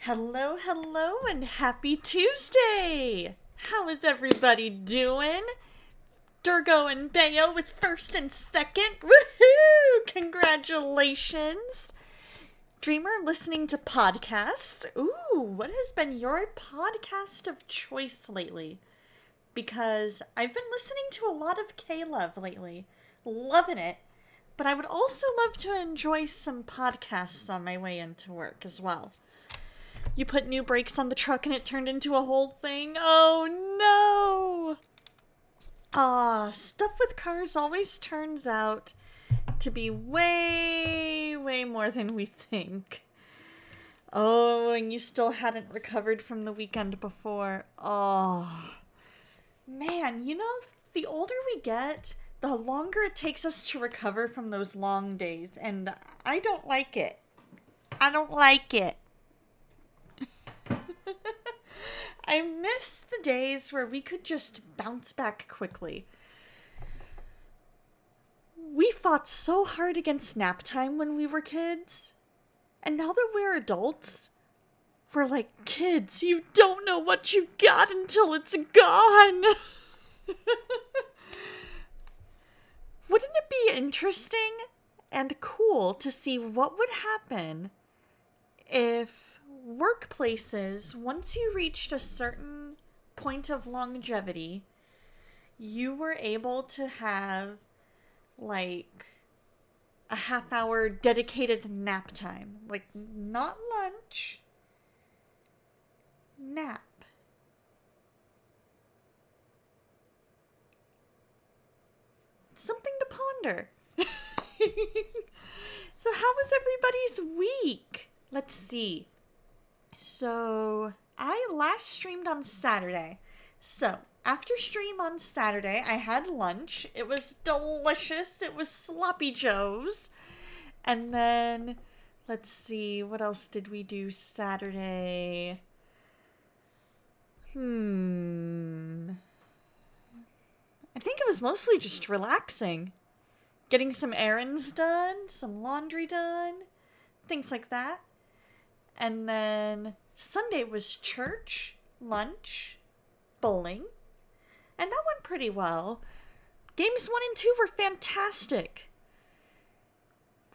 Hello, hello, and happy Tuesday! How is everybody doing? Durgo and Bayo with first and second. Woohoo! Congratulations! Dreamer listening to podcast. Ooh, what has been your podcast of choice lately? Because I've been listening to a lot of K-Love lately. Loving it. But I would also love to enjoy some podcasts on my way into work as well. You put new brakes on the truck and it turned into a whole thing. Oh no! Stuff with cars always turns out to be way, way more than we think. Oh, and you still hadn't recovered from the weekend before. Oh, man, the older we get, the longer it takes us to recover from those long days, and I don't like it. I don't like it. I miss the days where we could just bounce back quickly. We fought so hard against nap time when we were kids. And now that we're adults, we're like, kids, you don't know what you got until it's gone. Wouldn't it be interesting and cool to see what would happen if workplaces, once you reached a certain point of longevity, you were able to have like a half-hour dedicated nap time? Like, not lunch, nap. Something to ponder. So how was everybody's week? Let's see. So, I last streamed on Saturday. So, after stream on Saturday, I had lunch. It was delicious. It was sloppy joes. And then, let's see, what else did we do Saturday? I think it was mostly just relaxing. Getting some errands done, some laundry done, things like that. And then Sunday was church, lunch, bowling, and that went pretty well. Games 1 and 2 were fantastic.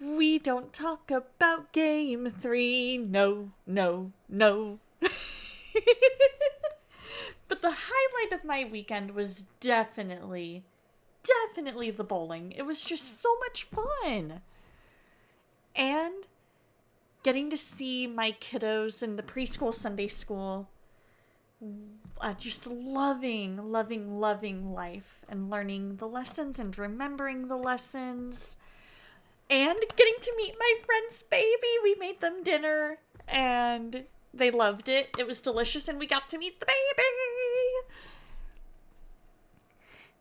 We don't talk about game 3, no, no, no. But the highlight of my weekend was definitely the bowling. It was just so much fun. And getting to see my kiddos in the preschool Sunday school, just loving life and learning the lessons and remembering the lessons. And getting to meet my friend's baby. We made them dinner and they loved it. It was delicious and we got to meet the baby.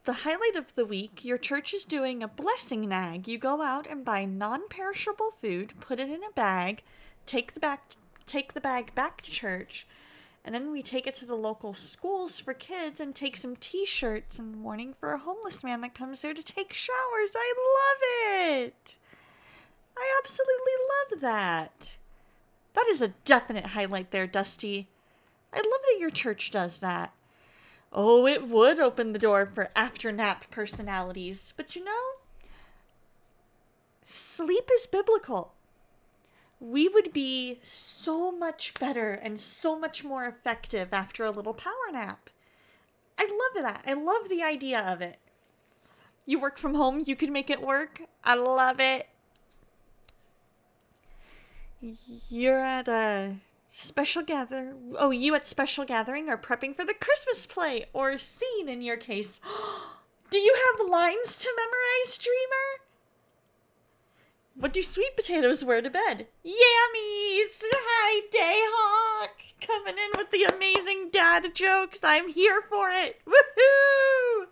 The highlight of the week, your church is doing a blessing nag. You go out and buy non-perishable food, put it in a bag, take the bag back to church, and then we take it to the local schools for kids and take some t-shirts and warning for a homeless man that comes there to take showers. I love it. I absolutely love that. That is a definite highlight there, Dusty. I love that your church does that. Oh, it would open the door for after-nap personalities. But sleep is biblical. We would be so much better and so much more effective after a little power nap. I love that. I love the idea of it. You work from home, you can make it work. I love it. You're at a special gather. Oh, you at special gathering are prepping for the Christmas play or scene in your case. Do you have lines to memorize, Dreamer? What do sweet potatoes wear to bed? Yammies! Hi, Dayhawk! Coming in with the amazing dad jokes. I'm here for it. Woohoo!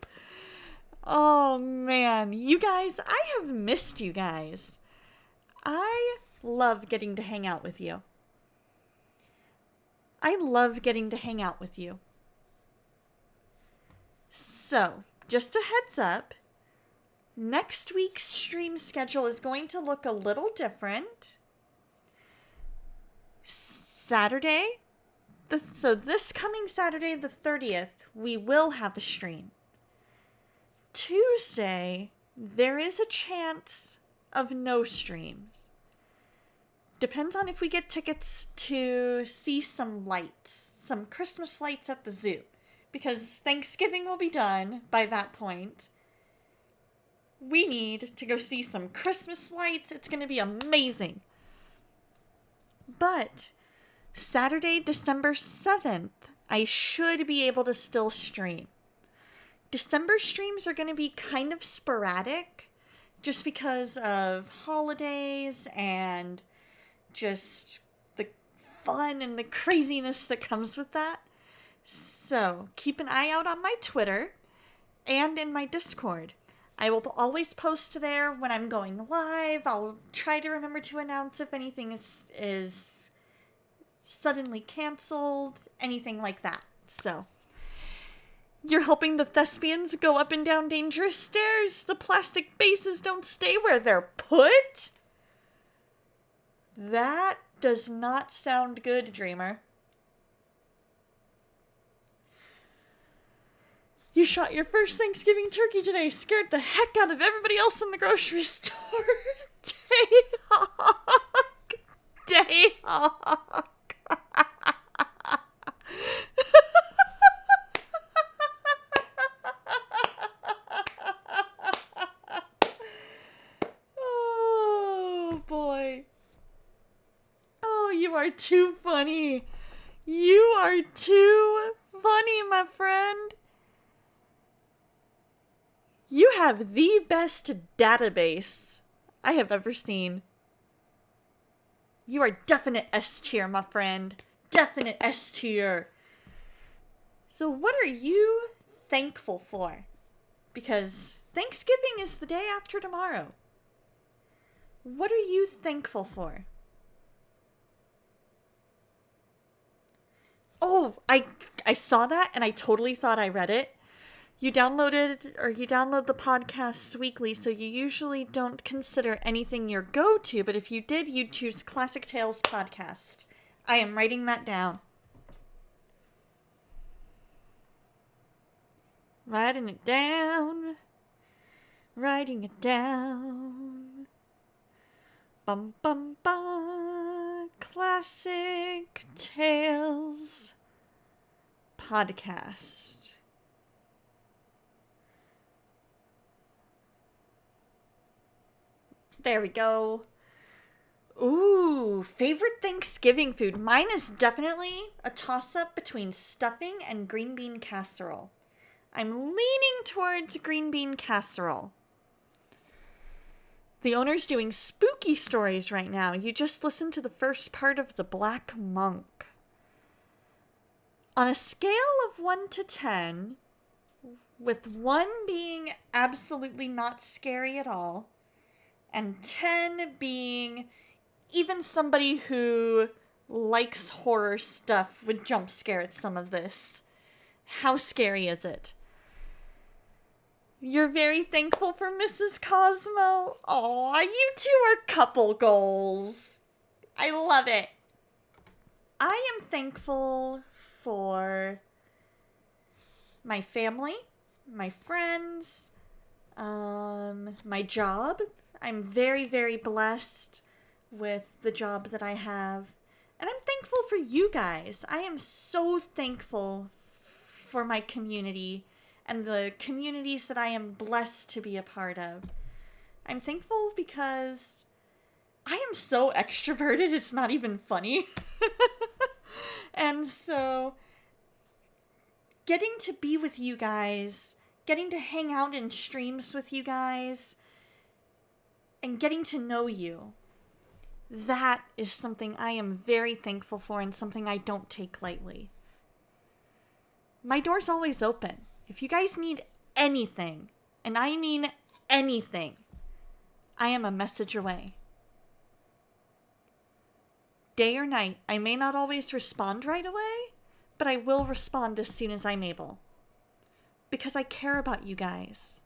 Oh, man. You guys, I have missed you guys. I love getting to hang out with you. I love getting to hang out with you. So, just a heads up, next week's stream schedule is going to look a little different. Saturday, so this coming Saturday, the 30th, we will have a stream. Tuesday, there is a chance of no streams. Depends on if we get tickets to see some lights, some Christmas lights at the zoo. Because Thanksgiving will be done by that point. We need to go see some Christmas lights. It's going to be amazing. But Saturday, December 7th, I should be able to still stream. December streams are going to be kind of sporadic just because of holidays and just the fun and the craziness that comes with that. So keep an eye out on my Twitter and in my Discord. I will always post there when I'm going live. I'll try to remember to announce if anything is suddenly canceled, anything like that. So you're helping the thespians go up and down dangerous stairs. The plastic bases don't stay where they're put. That does not sound good, Dreamer. You shot your first Thanksgiving turkey today. Scared the heck out of everybody else in the grocery store. Dayhawk. Dayhawk. Oh, boy. Oh, you are too funny. You are too funny, my friend. You have the best database I have ever seen. You are definite S tier, my friend. Definite S tier. So what are you thankful for? Because Thanksgiving is the day after tomorrow. What are you thankful for? Oh, I saw that and I totally thought I read it. You download the podcast weekly, so you usually don't consider anything your go-to, but if you did, you'd choose Classic Tales Podcast. I am writing that down. Writing it down. Writing it down. Bum bum bum. Classic Tales Podcast. There we go. Ooh, favorite Thanksgiving food. Mine is definitely a toss-up between stuffing and green bean casserole. I'm leaning towards green bean casserole. The owner's doing spooky stories right now. You just listened to the first part of The Black Monk. On a scale of 1 to 10, with 1 being absolutely not scary at all, and 10 being even somebody who likes horror stuff would jump scare at some of this. How scary is it? You're very thankful for Mrs. Cosmo? Aw, you two are couple goals. I love it. I am thankful for my family, my friends, my job. I'm very, very blessed with the job that I have. And I'm thankful for you guys. I am so thankful for my community and the communities that I am blessed to be a part of. I'm thankful because I am so extroverted, it's not even funny. And so getting to be with you guys, getting to hang out in streams with you guys, and getting to know you, that is something I am very thankful for and something I don't take lightly. My door's always open. If you guys need anything, and I mean anything, I am a message away. Day or night, I may not always respond right away, but I will respond as soon as I'm able. Because I care about you guys.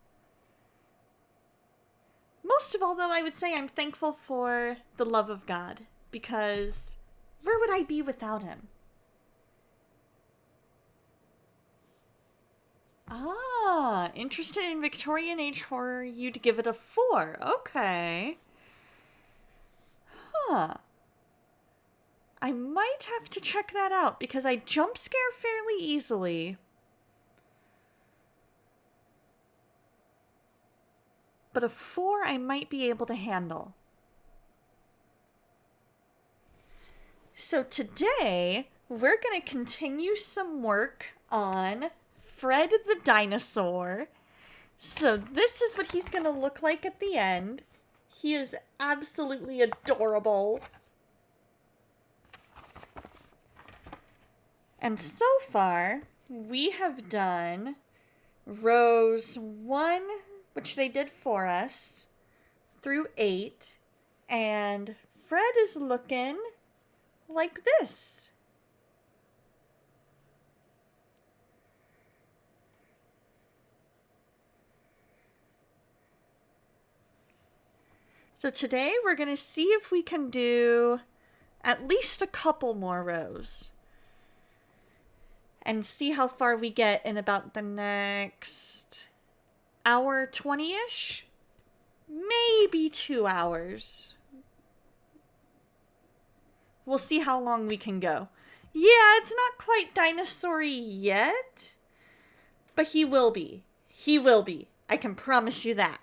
Most of all, though, I would say I'm thankful for the love of God, because Where would I be without him? Ah, interested in Victorian age horror, you'd give it a 4. Okay. Huh. I might have to check that out because I jump scare fairly easily. But a 4 I might be able to handle. So today, we're going to continue some work on Fred the dinosaur. So this is what he's going to look like at the end. He is absolutely adorable. And so far, we have done rows 1, which they did for us, through 8. And Fred is looking like this. So today we're going to see if we can do at least a couple more rows. And see how far we get in about the next hour 20-ish. Maybe 2 hours. We'll see how long we can go. Yeah, it's not quite dinosaur-y yet. But he will be. He will be. I can promise you that.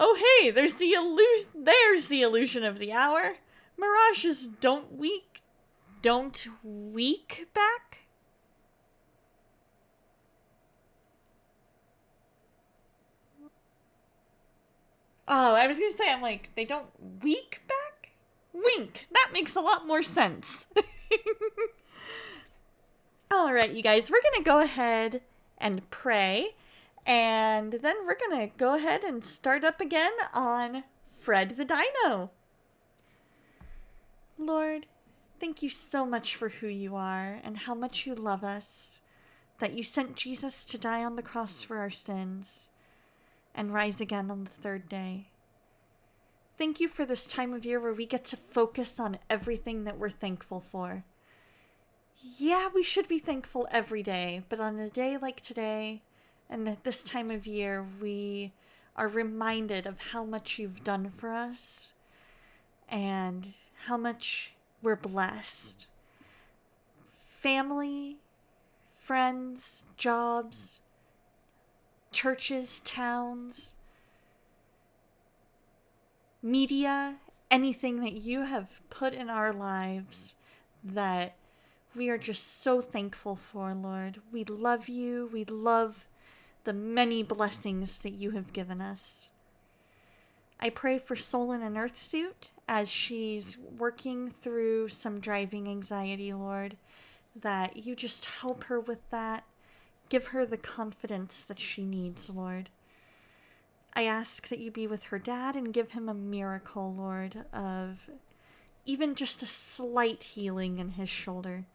Oh hey, there's the illusion of the hour. Mirages don't weak back? Oh, I was gonna say, I'm like, they don't weak back? Wink. That makes a lot more sense. Alright, you guys, we're gonna go ahead and pray. And then we're gonna go ahead and start up again on Fred the Dino. Lord, thank you so much for who you are and how much you love us, that you sent Jesus to die on the cross for our sins and rise again on the 3rd day. Thank you for this time of year where we get to focus on everything that we're thankful for. Yeah, we should be thankful every day, but on a day like today and at this time of year, we are reminded of how much you've done for us and how much we're blessed. Family, friends, jobs, churches, towns, media, anything that you have put in our lives that we are just so thankful for, Lord. We love you. We love the many blessings that you have given us. I pray for Soul in an Earthsuit as she's working through some driving anxiety, Lord, that you just help her with that. Give her the confidence that she needs, Lord. I ask that you be with her dad and give him a miracle, Lord, of even just a slight healing in his shoulder.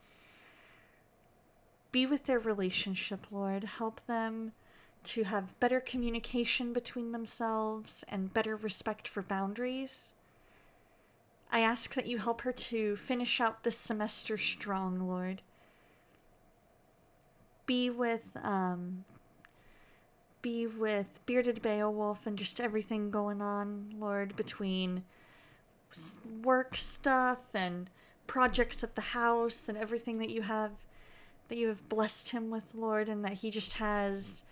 Be with their relationship, Lord. Help them to have better communication between themselves and better respect for boundaries. I ask that you help her to finish out this semester strong, Lord. Be with Bearded Beowulf and just everything going on, Lord, between work stuff and projects at the house and everything that you have blessed him with, Lord, and that he just has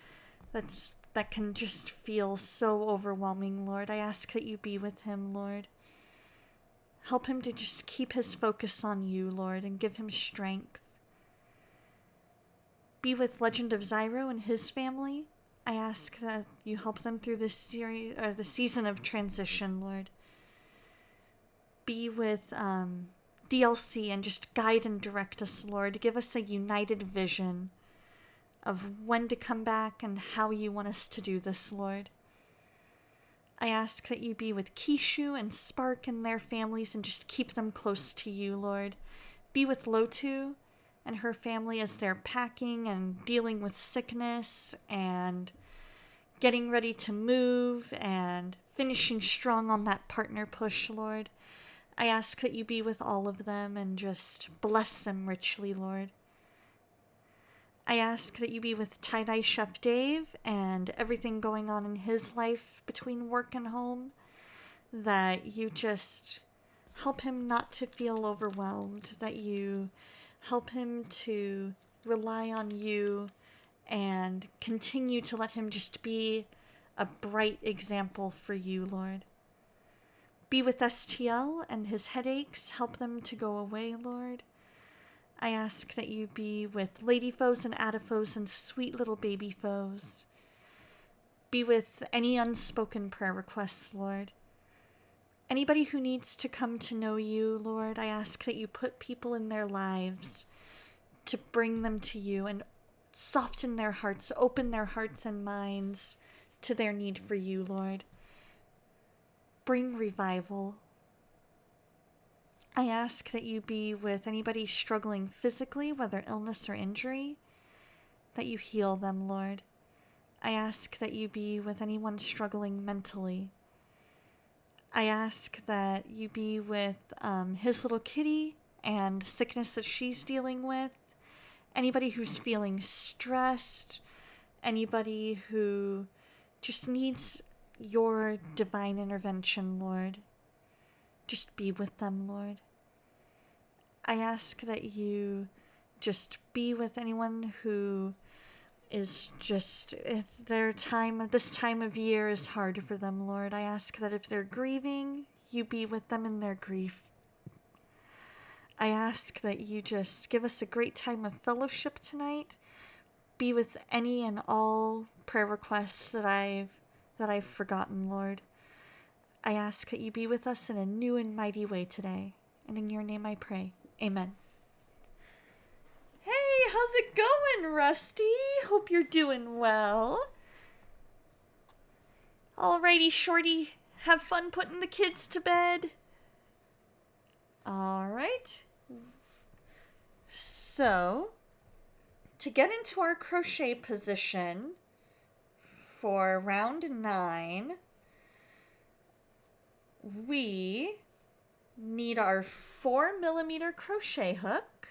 that can just feel so overwhelming, Lord. I ask that you be with him, Lord. Help him to just keep his focus on you, Lord, and give him strength. Be with Legend of Zyro and his family. I ask that you help them through this the season of transition, Lord. Be with DLC and just guide and direct us, Lord. Give us a united vision of when to come back and how you want us to do this, Lord. I ask that you be with Kishu and Spark and their families and just keep them close to you, Lord. Be with Lotu and her family as they're packing and dealing with sickness and getting ready to move and finishing strong on that partner push, Lord. I ask that you be with all of them and just bless them richly, Lord. I ask that you be with Tie-Dye Chef Dave and everything going on in his life between work and home, that you just help him not to feel overwhelmed, that you help him to rely on you and continue to let him just be a bright example for you, Lord. Be with STL and his headaches. Help them to go away, Lord. I ask that you be with lady foes and adifoes and sweet little baby foes. Be with any unspoken prayer requests, Lord. Anybody who needs to come to know you, Lord, I ask that you put people in their lives to bring them to you and soften their hearts, open their hearts and minds to their need for you, Lord. Bring revival. I ask that you be with anybody struggling physically, whether illness or injury, that you heal them, Lord. I ask that you be with anyone struggling mentally. I ask that you be with his little kitty and sickness that she's dealing with. Anybody who's feeling stressed, anybody who just needs your divine intervention, Lord. Just be with them, Lord. I ask that you just be with anyone who is just, this time of year is hard for them, Lord. I ask that if they're grieving, you be with them in their grief. I ask that you just give us a great time of fellowship tonight. Be with any and all prayer requests that I've forgotten, Lord. I ask that you be with us in a new and mighty way today. And in your name I pray. Amen. Hey, how's it going, Rusty? Hope you're doing well. Alrighty, Shorty. Have fun putting the kids to bed. Alright. So, to get into our crochet position for round 9, we need our 4mm crochet hook.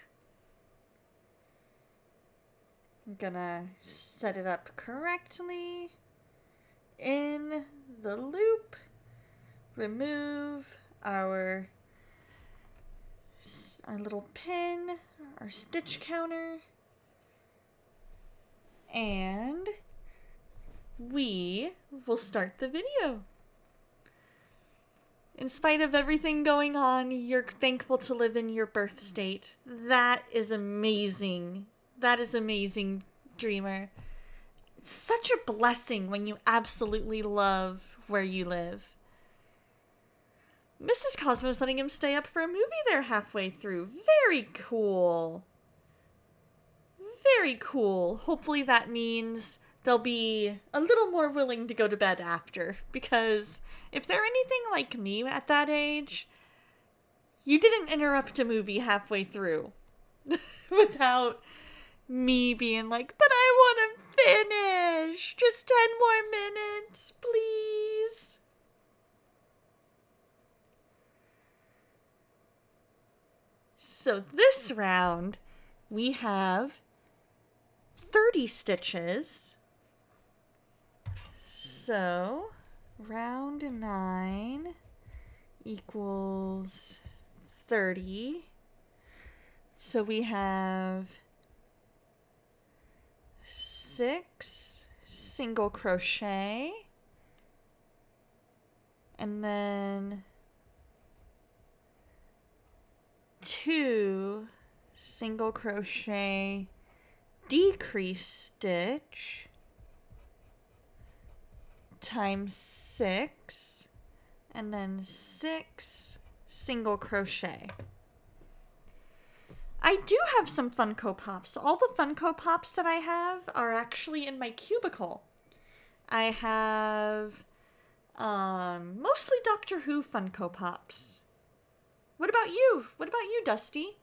I'm gonna set it up correctly in the loop, remove our little pin, our stitch counter, and we will start the video. In spite of everything going on, you're thankful to live in your birth state. That is amazing. That is amazing, Dreamer. It's such a blessing when you absolutely love where you live. Mrs. Cosmo's letting him stay up for a movie there halfway through. Very cool. Very cool. Hopefully that means they'll be a little more willing to go to bed after. Because if they're anything like me at that age, you didn't interrupt a movie halfway through without me being like, but I want to finish. Just 10 more minutes, please. So this round, we have 30 stitches. So, round 9 equals 30. So we have 6 single crochet, and then 2 single crochet decrease stitch times 6, and then 6 single crochet. I do have some Funko Pops. All the Funko Pops that I have are actually in my cubicle. I have mostly Doctor Who Funko Pops. What about you? What about you, Dusty?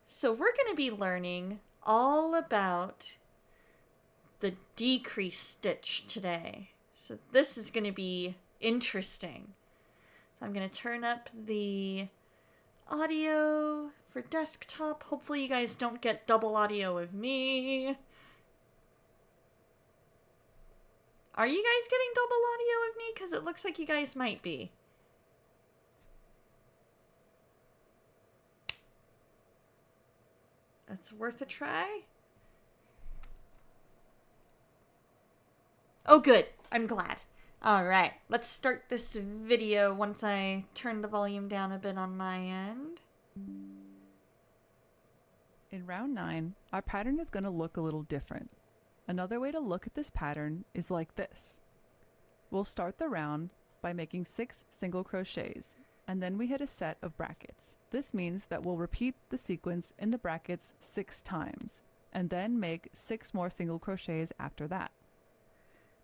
So we're going to be learning all about the decrease stitch today. So this is going to be interesting. I'm going to turn up the audio for desktop. Hopefully you guys don't get double audio of me. Are you guys getting double audio of me? Because it looks like you guys might be. That's worth a try. Oh, good. I'm glad. All right, let's start this video once I turn the volume down a bit on my end. In round 9, our pattern is going to look a little different. Another way to look at this pattern is like this. We'll start the round by making 6 single crochets, and then we hit a set of brackets. This means that we'll repeat the sequence in the brackets 6 times, and then make 6 more single crochets after that.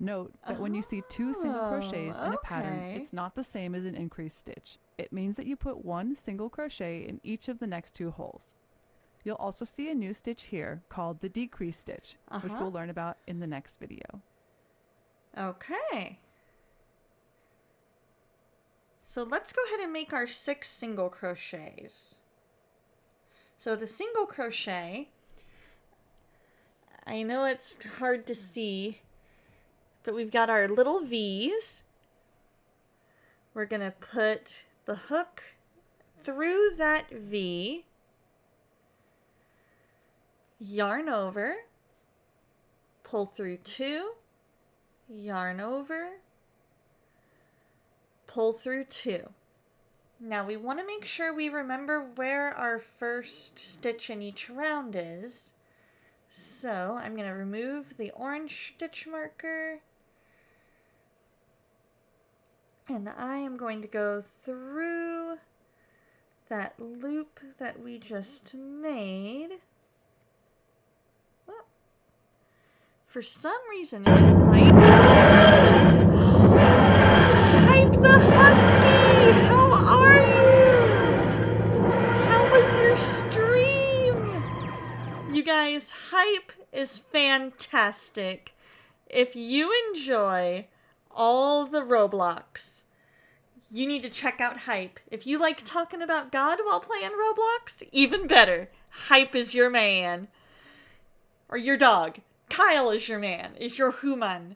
Note that when you see 2 single crochets in a pattern, it's not the same as an increased stitch. It means that you put 1 single crochet in each of the next 2 holes. You'll also see a new stitch here called the decrease stitch, which we'll learn about in the next video. Okay. So let's go ahead and make our 6 single crochets. So the single crochet, I know it's hard to see, but we've got our little V's. We're going to put the hook through that V, yarn over, pull through 2, yarn over, pull through 2. Now we want to make sure we remember where our first stitch in each round is. So I'm going to remove the orange stitch marker, and I am going to go through that loop that we just made. Well, for some reason it likes to do this. Hype the Husky! How are you? How was your stream? You guys, Hype is fantastic. If you enjoy all the Roblox, you need to check out Hype. If you like talking about God while playing Roblox, even better. Hype is your man. Or your dog. Kyle is your man. Is your human.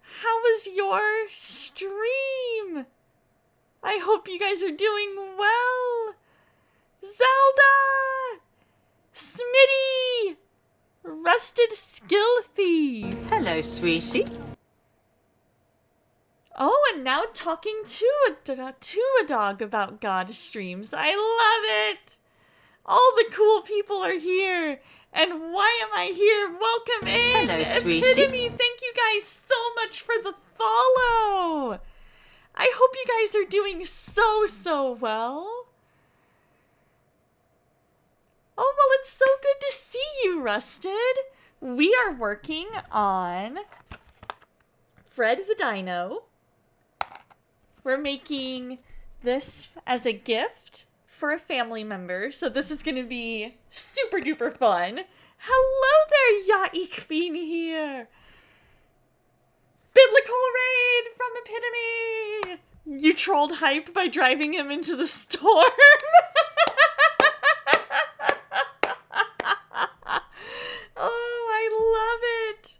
How was your stream? I hope you guys are doing well. Zelda! Smitty! Rusted Skill Thief! Hello, sweetie. Oh, and now talking to a dog about God streams. I love it! All the cool people are here. And why am I here? Welcome in! Hello, sweetie. Epitome, thank you guys so much for the follow! I hope you guys are doing so well. Oh, well, it's so good to see you, Rusted. We are working on Fred the Dino. We're making this as a gift for a family member, so this is going to be super duper fun. Hello there, Ja, ich bin here. Biblical Raid from Epitome. You trolled Hype by driving him into the storm. Oh, I love it.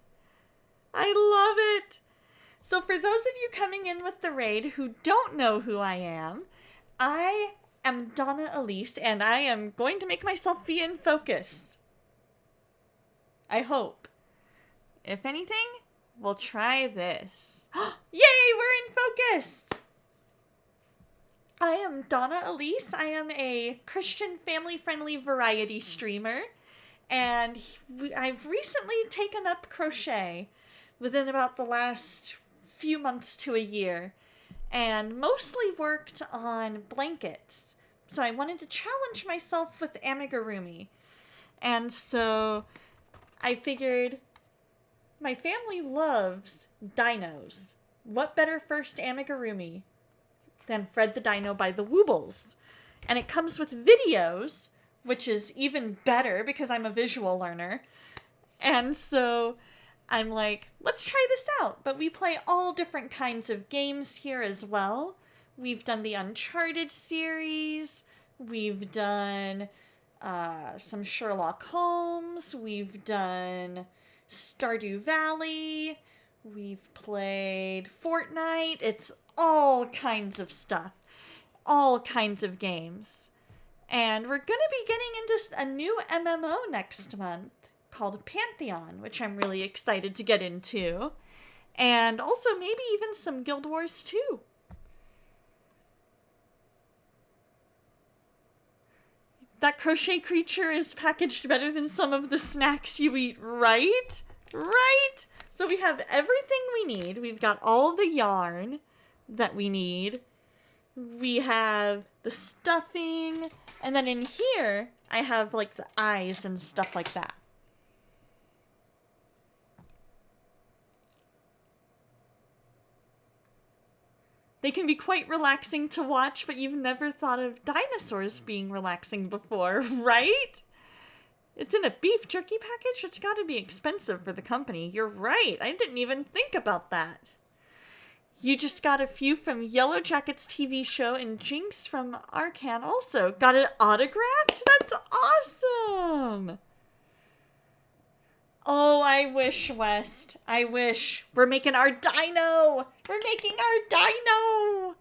I love it. So for those of you coming in with the raid who don't know who I am Donna Elise, and I am going to make myself be in focus. I hope. If anything, we'll try this. Yay, we're in focus! I am Donna Elise. I am a Christian family-friendly variety streamer, and I've recently taken up crochet within about the last few months to a year, and mostly worked on blankets. So I wanted to challenge myself with amigurumi. And so I figured my family loves dinos. What better first amigurumi than Fred the Dino by the Woobles? And it comes with videos, which is even better because I'm a visual learner. And so I'm like, let's try this out. But we play all different kinds of games here as well. We've done the Uncharted series. We've done some Sherlock Holmes. We've done Stardew Valley. We've played Fortnite. It's all kinds of stuff. All kinds of games. And we're going to be getting into a new MMO next month called Pantheon, which I'm really excited to get into. And also maybe even some Guild Wars 2. That crochet creature is packaged better than some of the snacks you eat, right? Right? So we have everything we need. We've got all the yarn that we need. We have the stuffing. And then in here, I have like the eyes and stuff like that. They can be quite relaxing to watch, but you've never thought of dinosaurs being relaxing before, right? It's in a beef jerky package? It's got to be expensive for the company. You're right. I didn't even think about that. You just got a few from Yellow Jackets TV show, and Jinx from Arcan also. Got it autographed? That's awesome! Oh, I wish, West. I wish. We're making our dino! We're making our dino!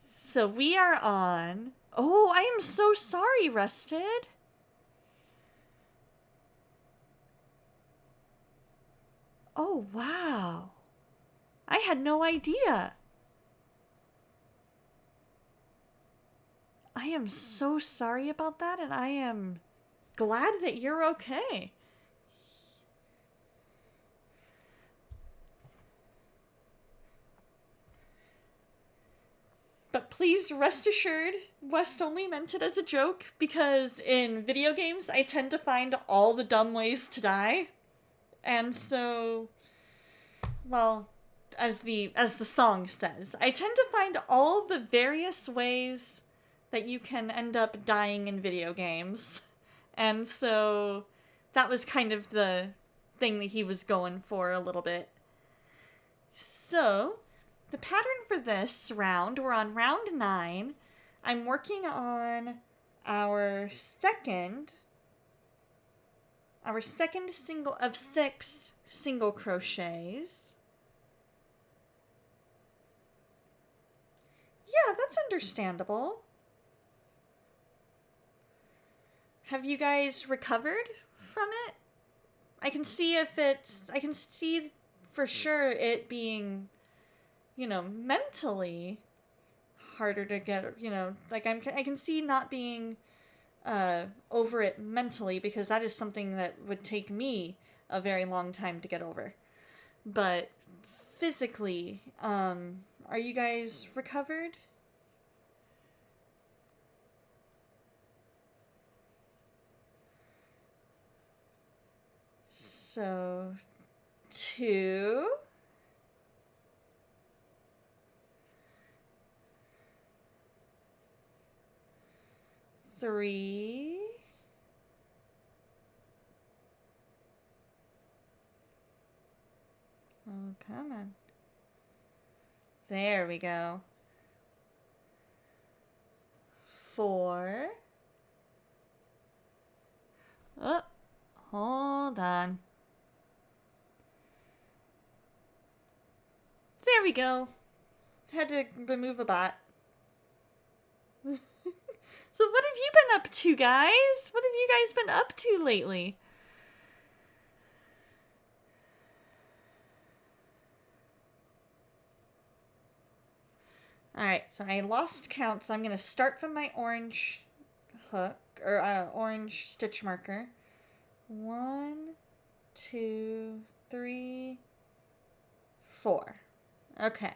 So we are on... Oh, I am so sorry, Rusted. Oh, wow. I had no idea. I am so sorry about that, and I am glad that you're okay. But please rest assured, West only meant it as a joke, because in video games, I tend to find all the dumb ways to die. And so, well, as the song says, I tend to find all the various ways that you can end up dying in video games. And so that was kind of the thing that he was going for a little bit. So, the pattern for this round, we're on round 9. I'm working on our second single of 6 single crochets. Yeah, that's understandable. Have you guys recovered from it? I can see for sure it being, mentally harder to get, like I can see not being over it mentally, because that is something that would take me a very long time to get over. But physically, are you guys recovered? So, 2. 3. Oh, come on. There we go. 4. Oh, hold on. There we go. Had to remove a bot. So what have you been up to, guys? What have you guys been up to lately? Alright, so I lost count, so I'm going to start from my orange hook, or orange stitch marker. 1, 2, 3, 4. Okay.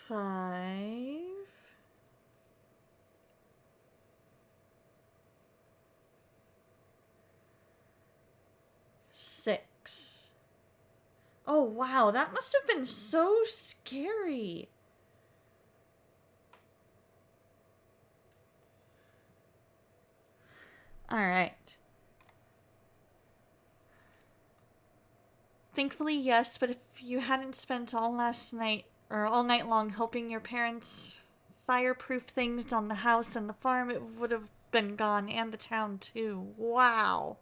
5. 6. Oh, wow, that must have been so scary. All right. Thankfully, yes, but if you hadn't spent all last night or all night long helping your parents fireproof things on the house and the farm, it would have been gone, and the town too. Wow.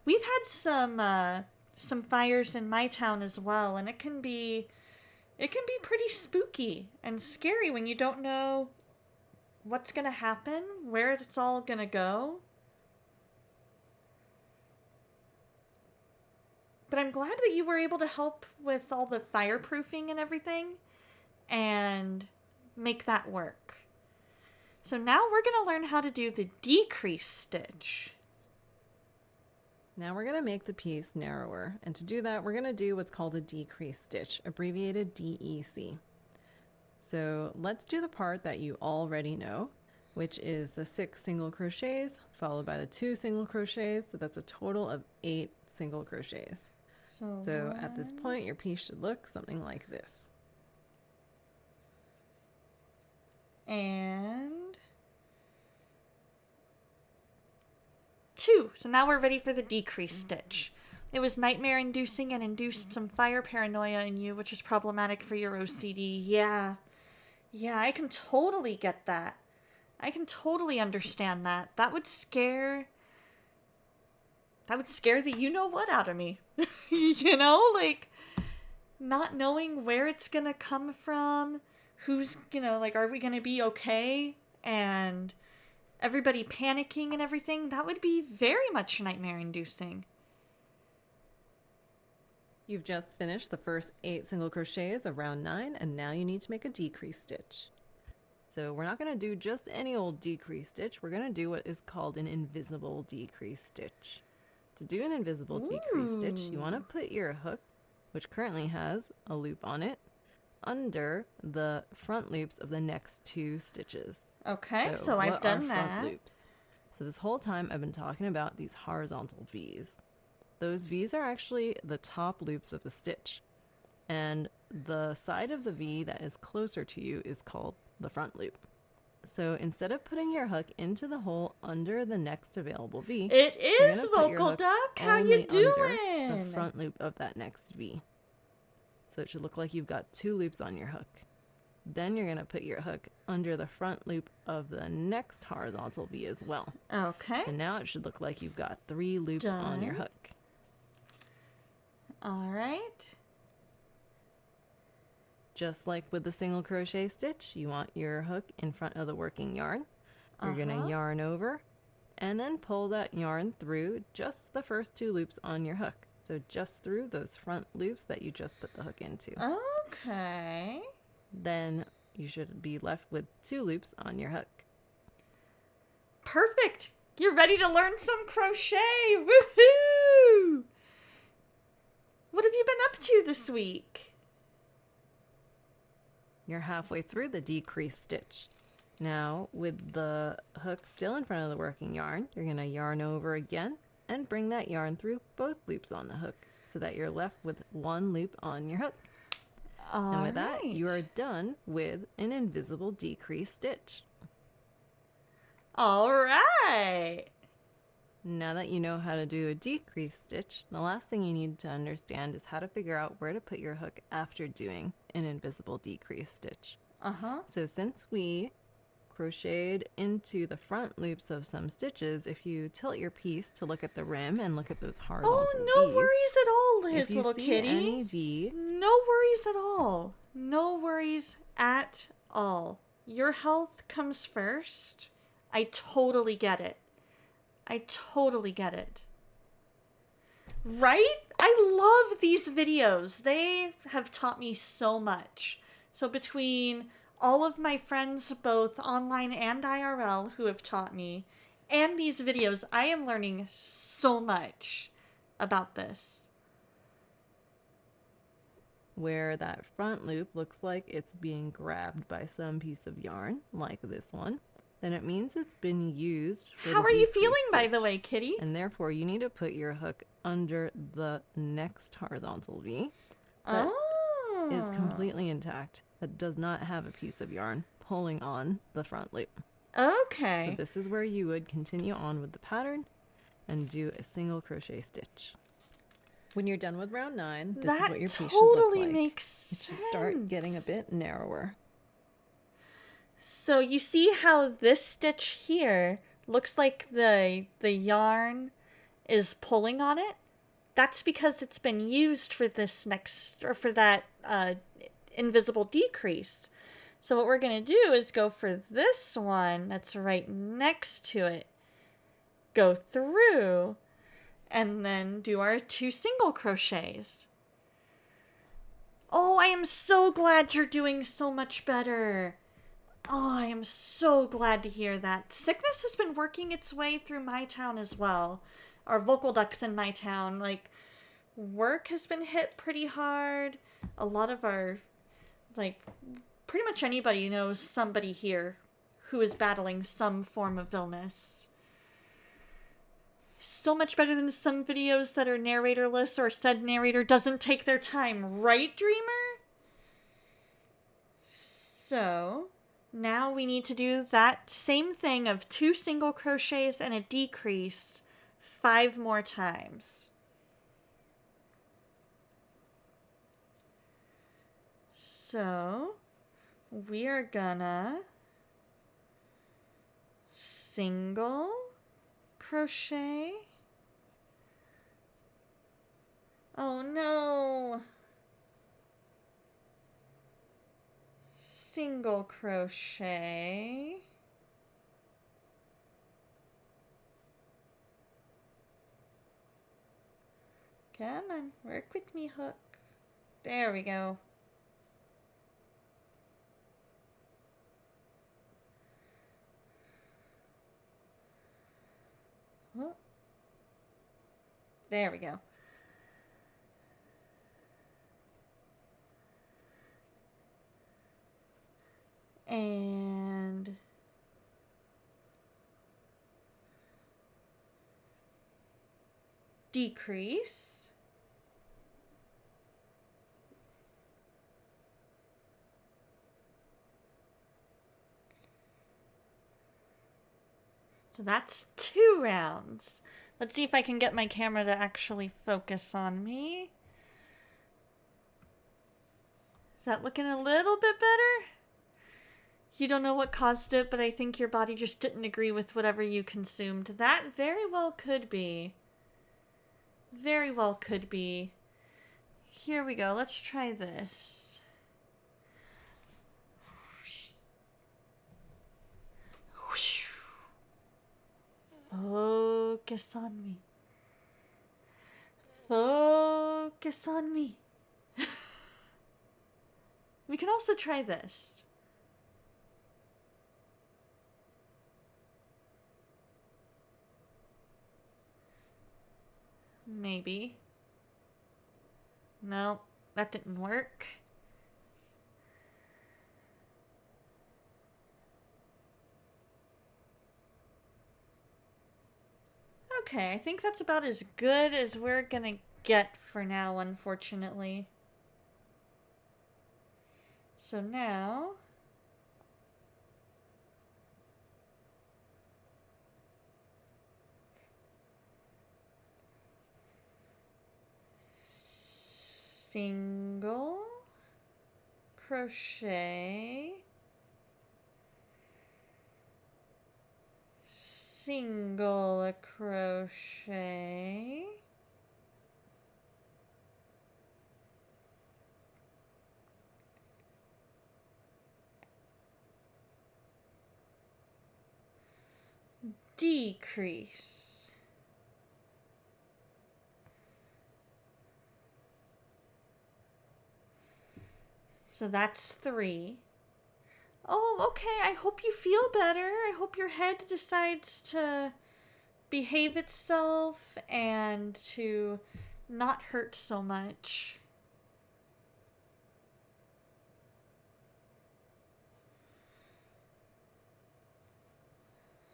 We've had some fires in my town as well, and it can be pretty spooky and scary when you don't know what's going to happen, where it's all going to go. But I'm glad that you were able to help with all the fireproofing and everything and make that work. So now we're going to learn how to do the decrease stitch. Now we're going to make the piece narrower, and to do that we're going to do what's called a decrease stitch, abbreviated DEC. So let's do the part that you already know, which is the 6 single crochets followed by the 2 single crochets, so that's a total of 8 single crochets. So at this point your piece should look something like this. And 2. So now we're ready for the decrease stitch. It was nightmare inducing and induced some fire paranoia in you, which is problematic for your OCD. Yeah, I can totally get that. I can totally understand that. That would scare the you-know-what out of me. You know, like, not knowing where it's gonna come from, who's, like, are we gonna be okay? And everybody panicking and everything, that would be very much nightmare-inducing. You've just finished the first 8 single crochets of round 9, and now you need to make a decrease stitch. So we're not going to do just any old decrease stitch, we're going to do what is called an invisible decrease stitch. To do an invisible decrease stitch, you want to put your hook, which currently has a loop on it, under the front loops of the next 2 stitches. Okay, so I've done that. Front loops? So this whole time I've been talking about these horizontal V's. Those V's are actually the top loops of the stitch, and the side of the V that is closer to you is called the front loop. So instead of putting your hook into the hole under the next available V, it is Vocal Duck. How you doing? Under the front loop of that next V. So it should look like you've got 2 loops on your hook. Then you're going to put your hook under the front loop of the next horizontal V as well. Okay. So now it should look like you've got 3 loops on your hook. All right. Just like with the single crochet stitch, you want your hook in front of the working yarn. You're going to yarn over and then pull that yarn through just the first 2 loops on your hook. So just through those front loops that you just put the hook into. Okay. Then you should be left with 2 loops on your hook. Perfect. You're ready to learn some crochet. Woohoo! What have you been up to this week? You're halfway through the decrease stitch. Now, with the hook still in front of the working yarn, you're going to yarn over again and bring that yarn through both loops on the hook so that you're left with 1 loop on your hook. And with that, you are done with an invisible decrease stitch. All right. Now that you know how to do a decrease stitch, the last thing you need to understand is how to figure out where to put your hook after doing an invisible decrease stitch. So since we crocheted into the front loops of some stitches, if you tilt your piece to look at the rim and look at those horizontal no V's, worries at all, his little if you see kitty. any V, no worries at all. No worries at all. Your health comes first. I totally get it. Right? I love these videos. They have taught me so much. So between all of my friends, both online and IRL, who have taught me, and these videos, I am learning so much about this. where that front loop looks like it's being grabbed by some piece of yarn, like this one, then it means it's been used for How the are you decrease feeling, by stitch. the way, kitty? And therefore, you need to put your hook under the next horizontal V that is completely intact, that does not have a piece of yarn pulling on the front loop. So Okay. this is where you would continue on with the pattern and do a single crochet stitch. When you're done with round 9, this is That what your piece should look totally like. makes It should start getting a sense. bit narrower. So you see how this stitch here looks like the yarn is pulling on it? That's because it's been used for this next, or for that invisible decrease. So what we're going to do is go for this one that's right next to it, go through, and then do our 2 single crochets. Oh, I am so glad you're doing so much better. Oh, I am so glad to hear that. Sickness has been working its way through my town as well. Our vocal ducks in my town, like, work has been hit pretty hard. A lot of our, like, pretty much anybody knows somebody here who is battling some form of illness. So much better than some videos that are narratorless or said narrator doesn't take their time, right, Dreamer? So, now we need to do that same thing of 2 single crochets and a decrease 5 more times. So, we are gonna single crochet. Oh no! Single crochet. Come on, work with me, hook. There we go. Oh. There we go. And decrease. So that's 2 rounds. Let's see if I can get my camera to actually focus on me. Is that looking a little bit better? You don't know what caused it, but I think your body just didn't agree with whatever you consumed. That very well could be. Very well could be. Here we go. Let's try this. Focus on me. Focus on me. We can also try this. Maybe. No, that didn't work. Okay, I think that's about as good as we're gonna get for now, unfortunately. So now, single crochet, single crochet, decrease. So that's 3. Oh, okay. I hope you feel better. I hope your head decides to behave itself and to not hurt so much.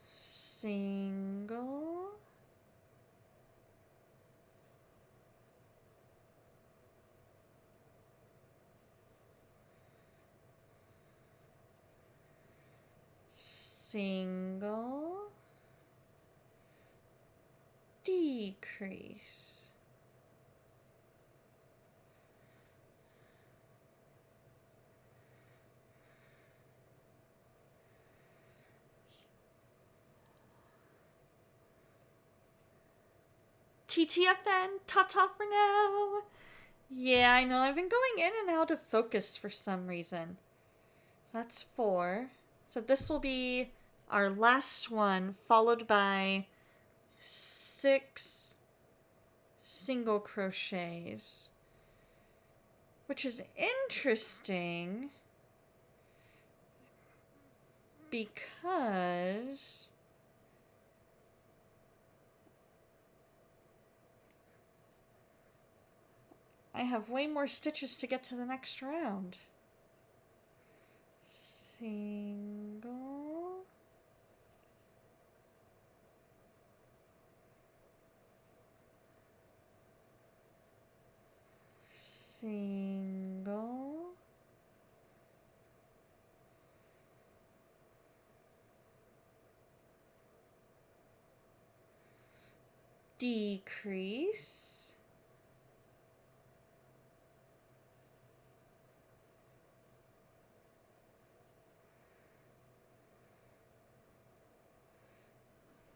Single. single, decrease. TTFN, ta-ta for now. Yeah, I know, I've been going in and out of focus for some reason. So that's 4. So this will be our last one, followed by 6 single crochets. Which is interesting because I have way more stitches to get to the next round. Single, single, decrease,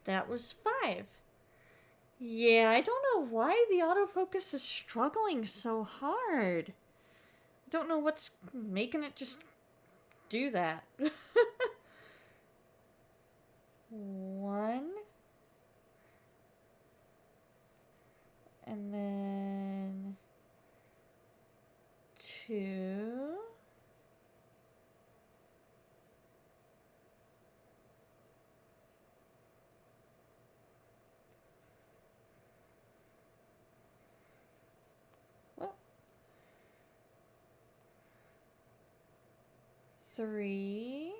that was 5. Yeah, I don't know why the autofocus is struggling so hard. I don't know what's making it just do that. 1, and then 2, well, 3,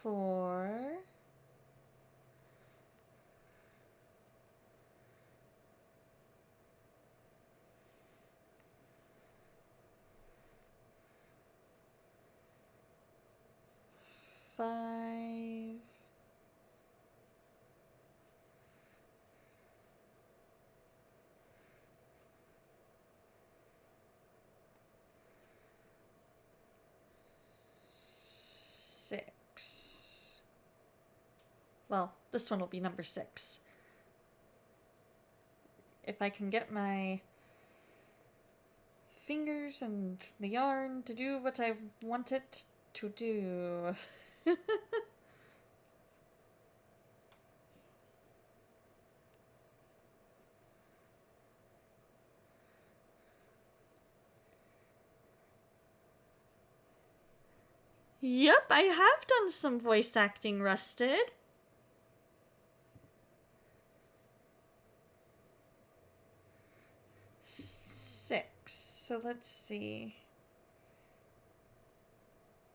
4, 5, 6. Well, this one will be number 6. If I can get my fingers and the yarn to do what I want it to do. Yep, I have done some voice acting, Rusted. Six. So let's see.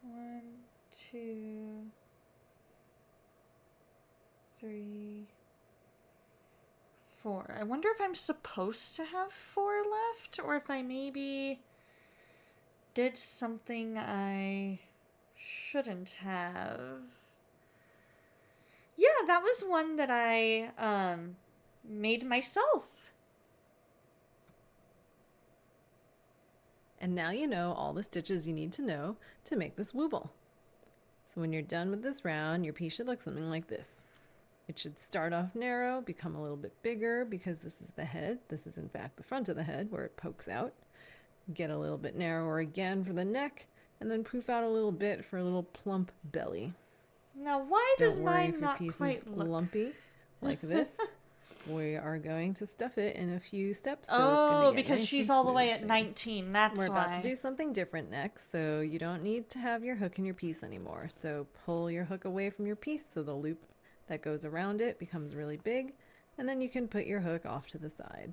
1, 2, 3, 4. I wonder if I'm supposed to have 4 left, or if I maybe did something I shouldn't have. Yeah, that was one that I made myself. And now you know all the stitches you need to know to make this wooble. So when you're done with this round, your piece should look something like this. It should start off narrow, become a little bit bigger because this is the head. This is in fact the front of the head where it pokes out. Get a little bit narrower again for the neck, and then poof out a little bit for a little plump belly. Now, why does Don't worry mine if not your piece quite is look lumpy like this. We are going to stuff it in a few steps. So oh, it's going to get because nice she's and all the smooth way at soon. 19. That's We're why. about to do something different next, so you don't need to have your hook in your piece anymore. So pull your hook away from your piece so the loop that goes around it becomes really big, and then you can put your hook off to the side.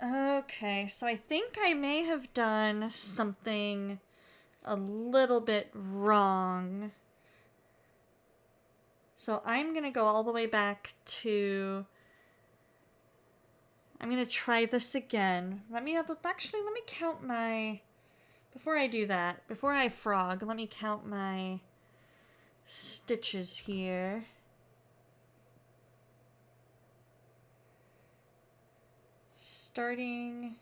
Okay, so I think I may have done something a little bit wrong. So I'm going to go all the way back to I'm going to try this again. Let me count my, before I do that, before I frog, let me count my stitches here. Starting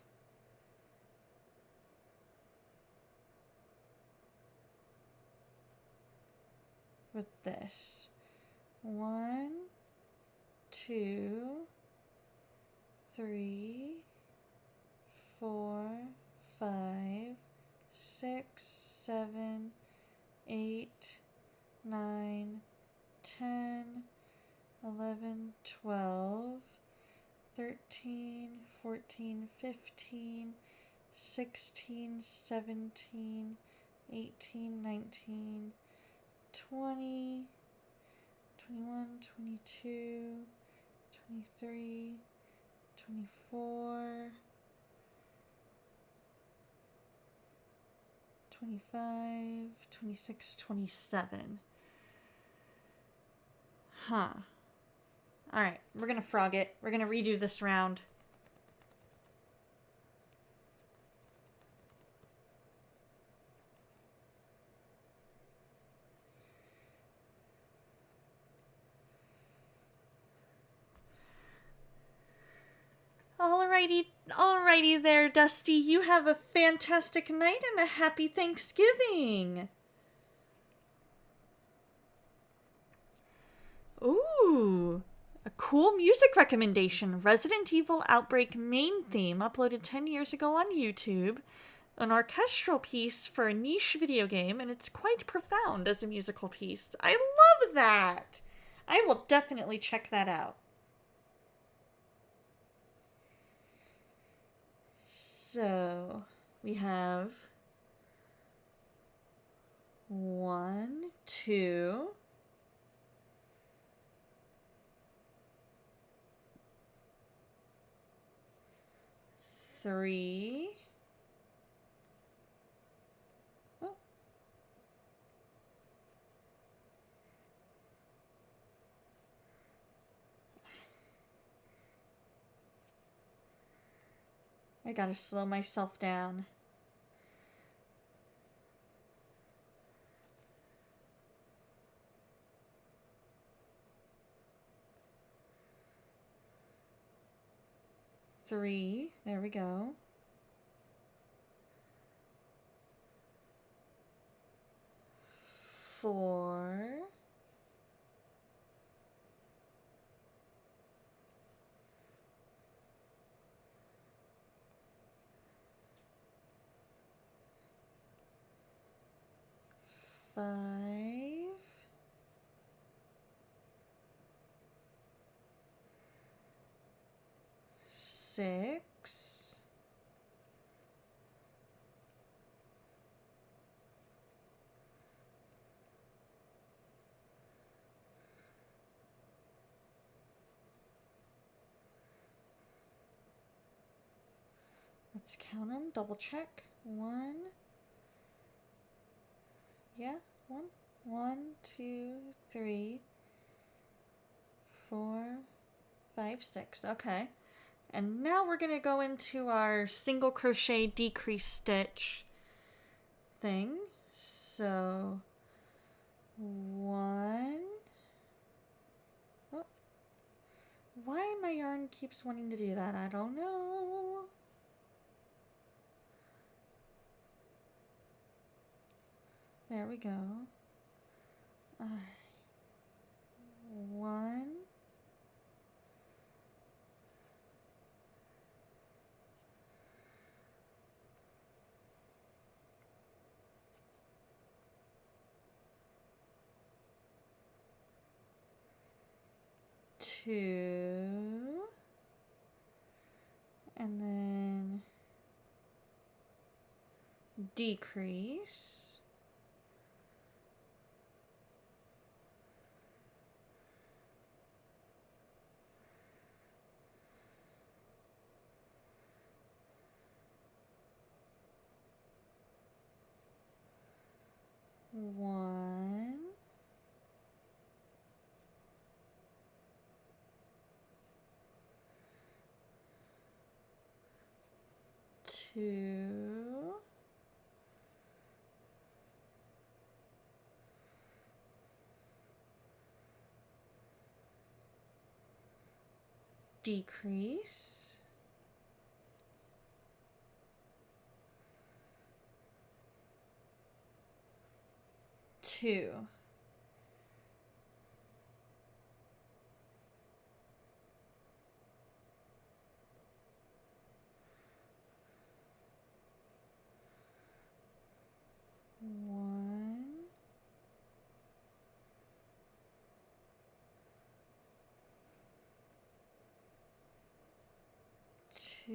with this. 1, 2, 3, 4, 5, 6, 7, 8, 9, 10, 11, 12, 13, 14, 15, 16, 17, 18, 19, 20, 21, 22, 23, 24, 25, 26, 27. Huh. Alright, we're gonna frog it. We're gonna redo this round. Alrighty there, Dusty. You have a fantastic night and a happy Thanksgiving. Ooh, a cool music recommendation. Resident Evil Outbreak main theme, uploaded 10 years ago on YouTube. An orchestral piece for a niche video game, and it's quite profound as a musical piece. I love that! I will definitely check that out. So, we have 1, 2, 3. Oh. I gotta slow myself down. Three. There we go. 4. 5. 6. 'Let's count them, double check. 1. Yeah, 1. 1, 2, 3, 4, 5, 6. Okay. And now we're going to go into our single crochet decrease stitch thing. So, 1. Oh, why my yarn keeps wanting to do that, I don't know. There we go. Alright. 1. 2. And then decrease. 1. 2, decrease, 2, 1, 2,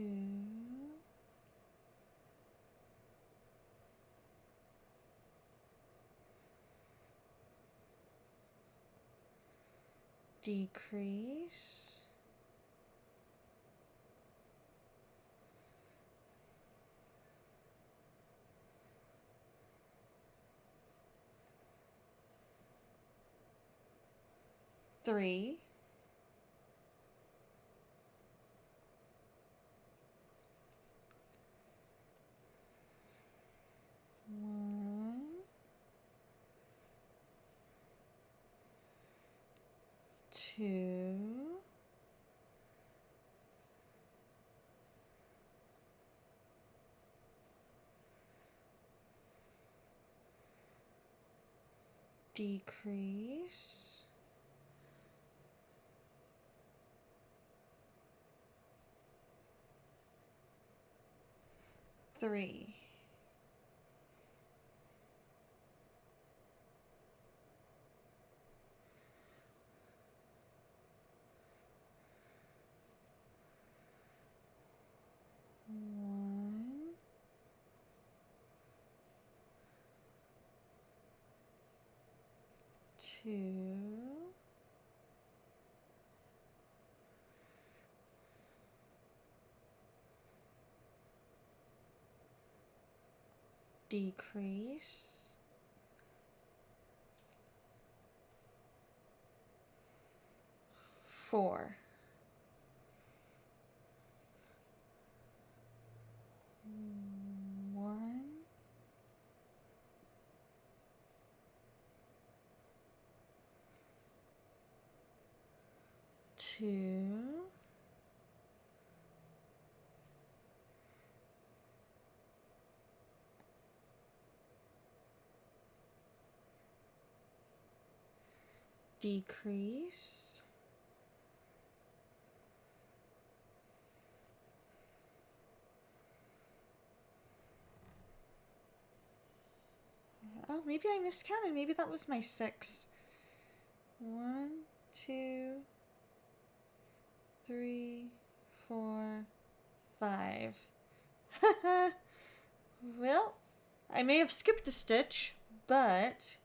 3, 1, 2, 3, 1, 2, decrease, 4, 1, 2, 'decrease', 'oh, maybe I miscounted. Maybe that was my 6. 1, 2, 3, 4, 5. Well, I may have skipped a stitch, but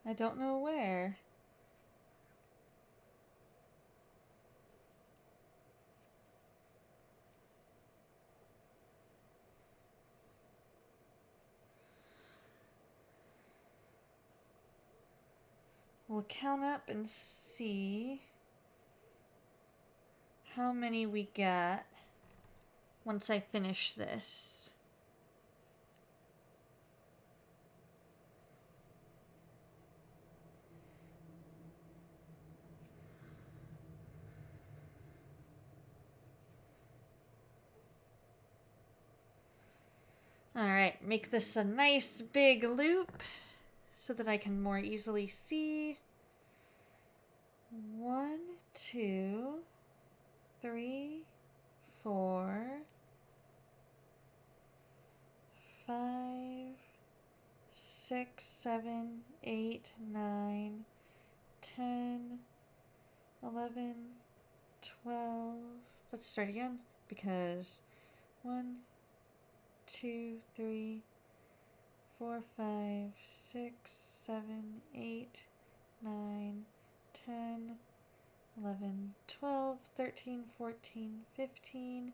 I don't know where. We'll count up and see how many we get once I finish this. Alright, make this a nice big loop so that I can more easily see. 1, 2, 3, 4, 5, 6, 7, 8, 9, 10, 11, 12. Let's start again because 1, 2, 3, 4, 5, 6, 7, 8, 9, 10, 11, 12, 13, 14, 15,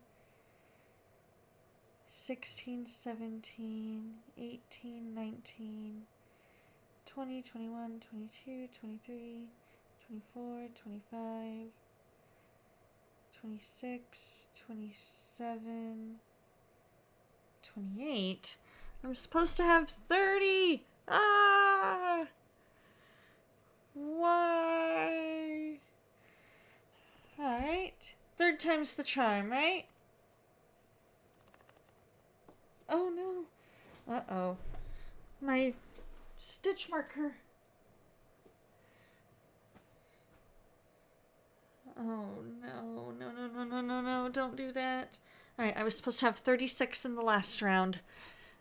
16, 17, 18, 19, 20, 21, 22, 23, 24, 25, 26, 27, 28. I'm supposed to have 30. Ah! Why? Alright. Third time's the charm, right? Oh no. Uh-oh. My stitch marker. Oh no, no, no, no, no, no, no, don't do that. Alright, I was supposed to have 36 in the last round.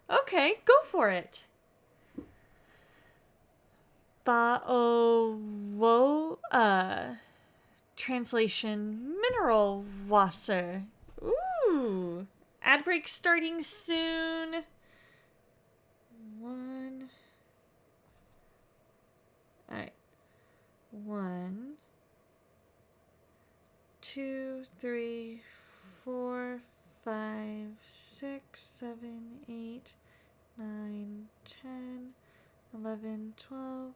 Okay, go for it. Ba-o-wo, translation, mineral wasser. Ooh. Ad break starting soon. 1. Alright. 1, 2, 3, 4, 5, 6, 7, 8, 9, 10, 11, 12,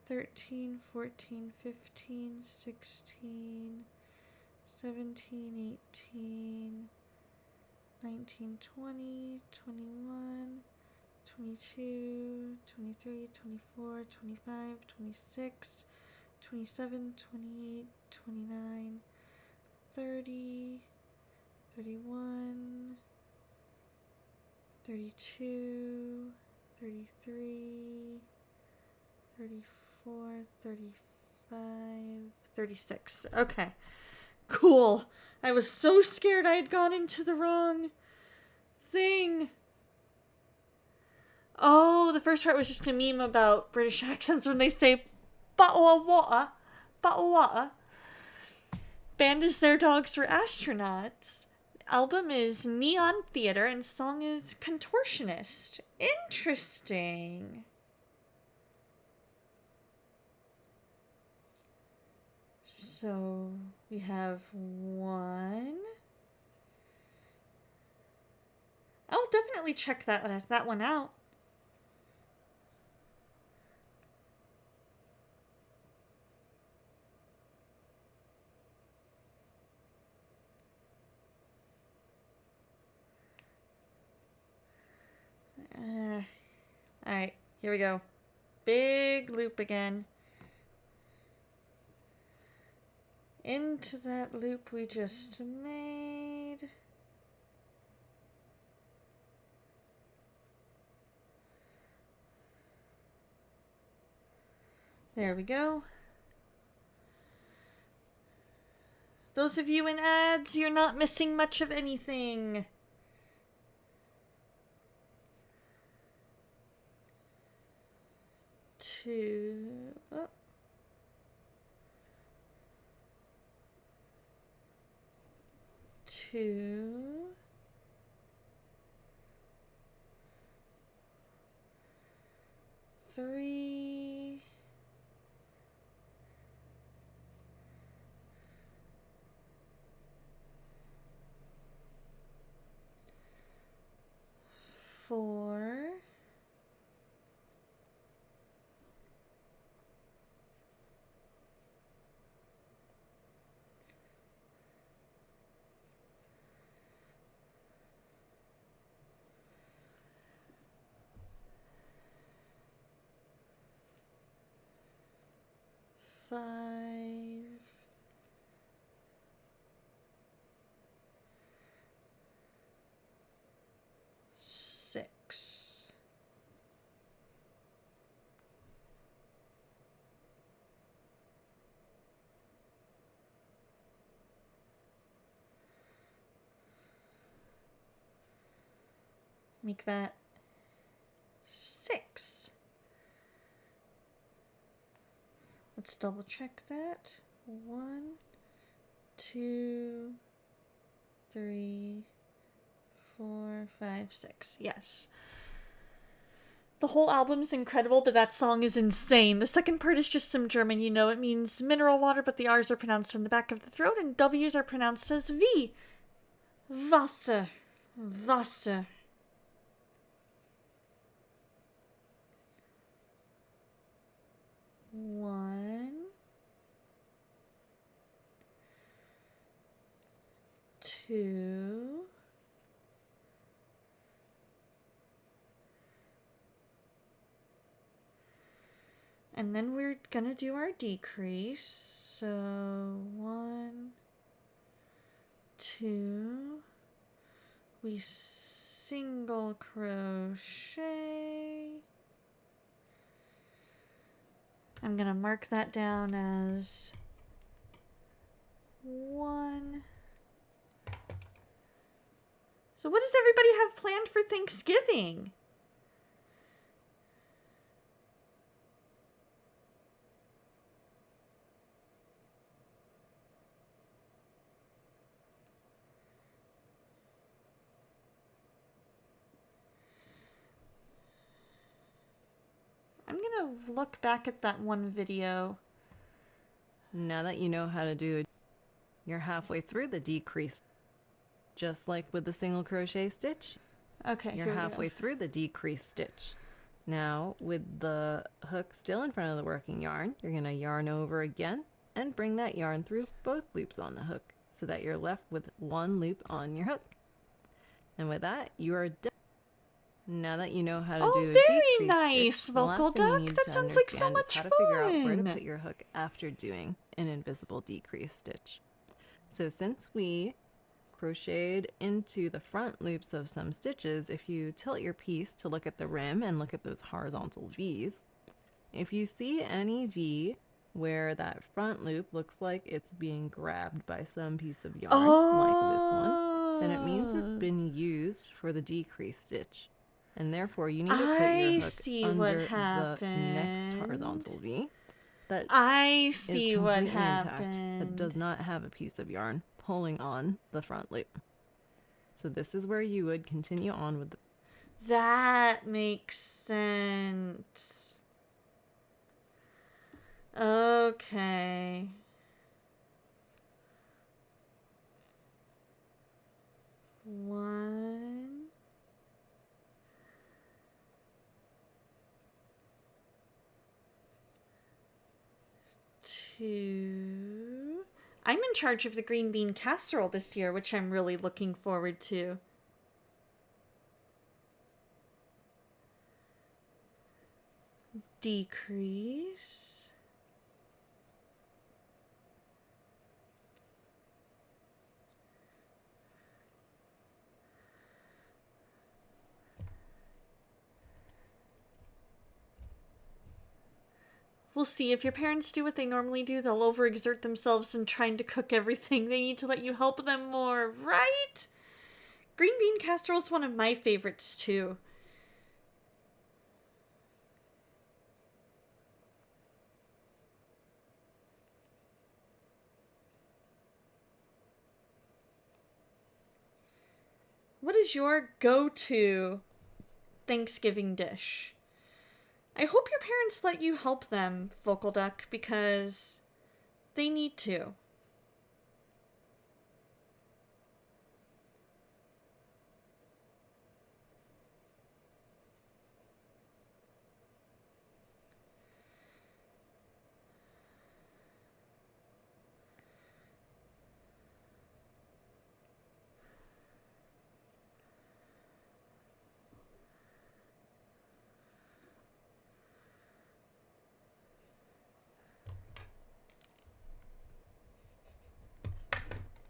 13, 14, 15, 16, 17, 18, 19, 20, 21, 22, 23, 24, 25, 26, 27, 28, 29, 30, 31, 32, 33, 34, 35, 36. Okay. Cool. I was so scared I had gone into the wrong thing. Oh, the first part was just a meme about British accents when they say bottle of water. Bottle of water. Band is Their Dogs Were Astronauts. Album is Neon Theater and song is Contortionist. Interesting. So we have 1. I'll definitely check that one out. Alright, here we go. Big loop again. Into that loop we just made. There we go. Those of you in ads, you're not missing much of anything. Two. Oh. Two. Three. 4. 5. 6. Make that 6. Let's double check that. 1, 2, 3, 4, 5, 6. Yes. The whole album's incredible, but that song is insane. The second part is just some German. You know, it means mineral water, but the R's are pronounced in the back of the throat, and W's are pronounced as V. Wasser. Wasser. One. 2, and then we're gonna do our decrease. So 1, 2, we single crochet. I'm gonna mark that down as 1. So what does everybody have planned for Thanksgiving? I'm gonna look back at that one video. Now that you know how to do it, you're halfway through the decrease. Just like with the single crochet stitch, Okay, you're here we halfway go. through the decrease stitch. Now, with the hook still in front of the working yarn, you're going to yarn over again and bring that yarn through both loops on the hook so that you're left with one loop on your hook. And with that, you are done. Now that you know how to do a very decrease nice, stitch, the Vocal last thing you Duck. need That to sounds like so understand is much how to figure out where to fun. put your hook after doing an invisible decrease stitch. So since we crocheted into the front loops of some stitches, if you tilt your piece to look at the rim and look at those horizontal V's, if you see any V where that front loop looks like it's being grabbed by some piece of yarn, like this one, then it means it's been used for the decrease stitch. And therefore you need to put your I hook see under what the next happened. horizontal V that I is see what completely intact, that happened. does not have a piece of yarn pulling on the front loop. So this is where you would continue on with the... That makes sense. Okay. One. 2. I'm in charge of the green bean casserole this year, which I'm really looking forward to. Decrease. We'll see. If your parents do what they normally do, they'll overexert themselves in trying to cook everything. They need to let you help them more, right? Green bean casserole is one of my favorites, too. What is your go-to Thanksgiving dish? I hope your parents let you help them, Vocal Duck, because they need to.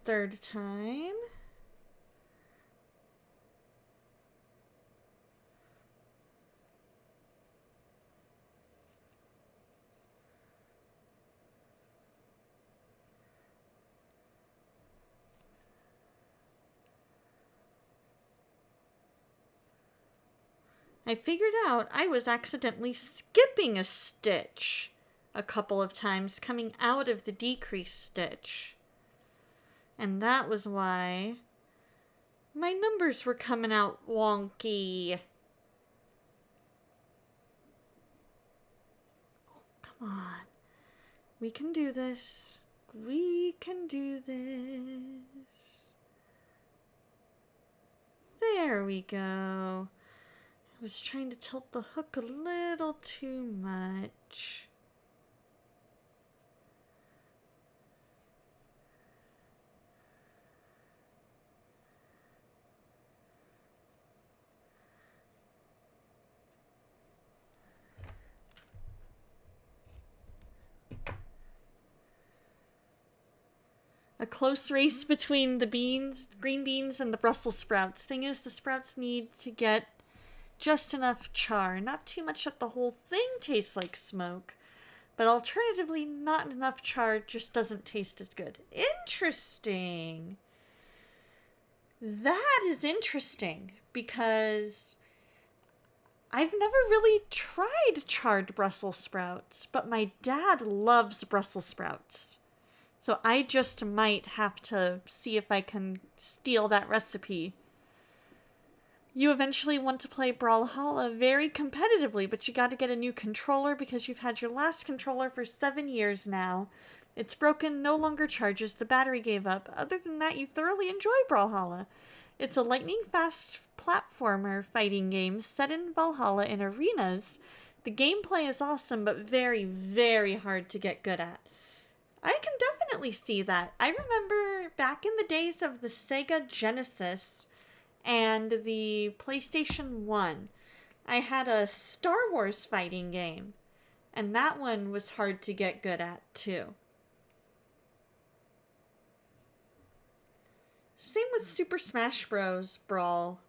Third time. I figured out I was accidentally skipping a stitch a couple of times coming out of the decrease stitch. And that was why my numbers were coming out wonky. Come on. We can do this. We can do this. There we go. I was trying to tilt the hook a little too much. a close race between the green beans and the Brussels sprouts. Thing is, the sprouts need to get just enough char. Not too much that the whole thing tastes like smoke. But alternatively, not enough char just doesn't taste as good. Interesting. That is interesting because I've never really tried charred Brussels sprouts, but my dad loves Brussels sprouts. So I just might have to see if I can steal that recipe. You eventually want to play Brawlhalla very competitively, but you gotta get a new controller because you've had your last controller for 7 years now. It's broken, no longer charges, the battery gave up. Other than that, you thoroughly enjoy Brawlhalla. It's a lightning-fast platformer fighting game set in Valhalla in arenas. The gameplay is awesome, but very, very hard to get good at. I can definitely see that. I remember back in the days of the Sega Genesis and the PlayStation 1, I had a Star Wars fighting game, and that one was hard to get good at too. Same with Super Smash Bros. Brawl.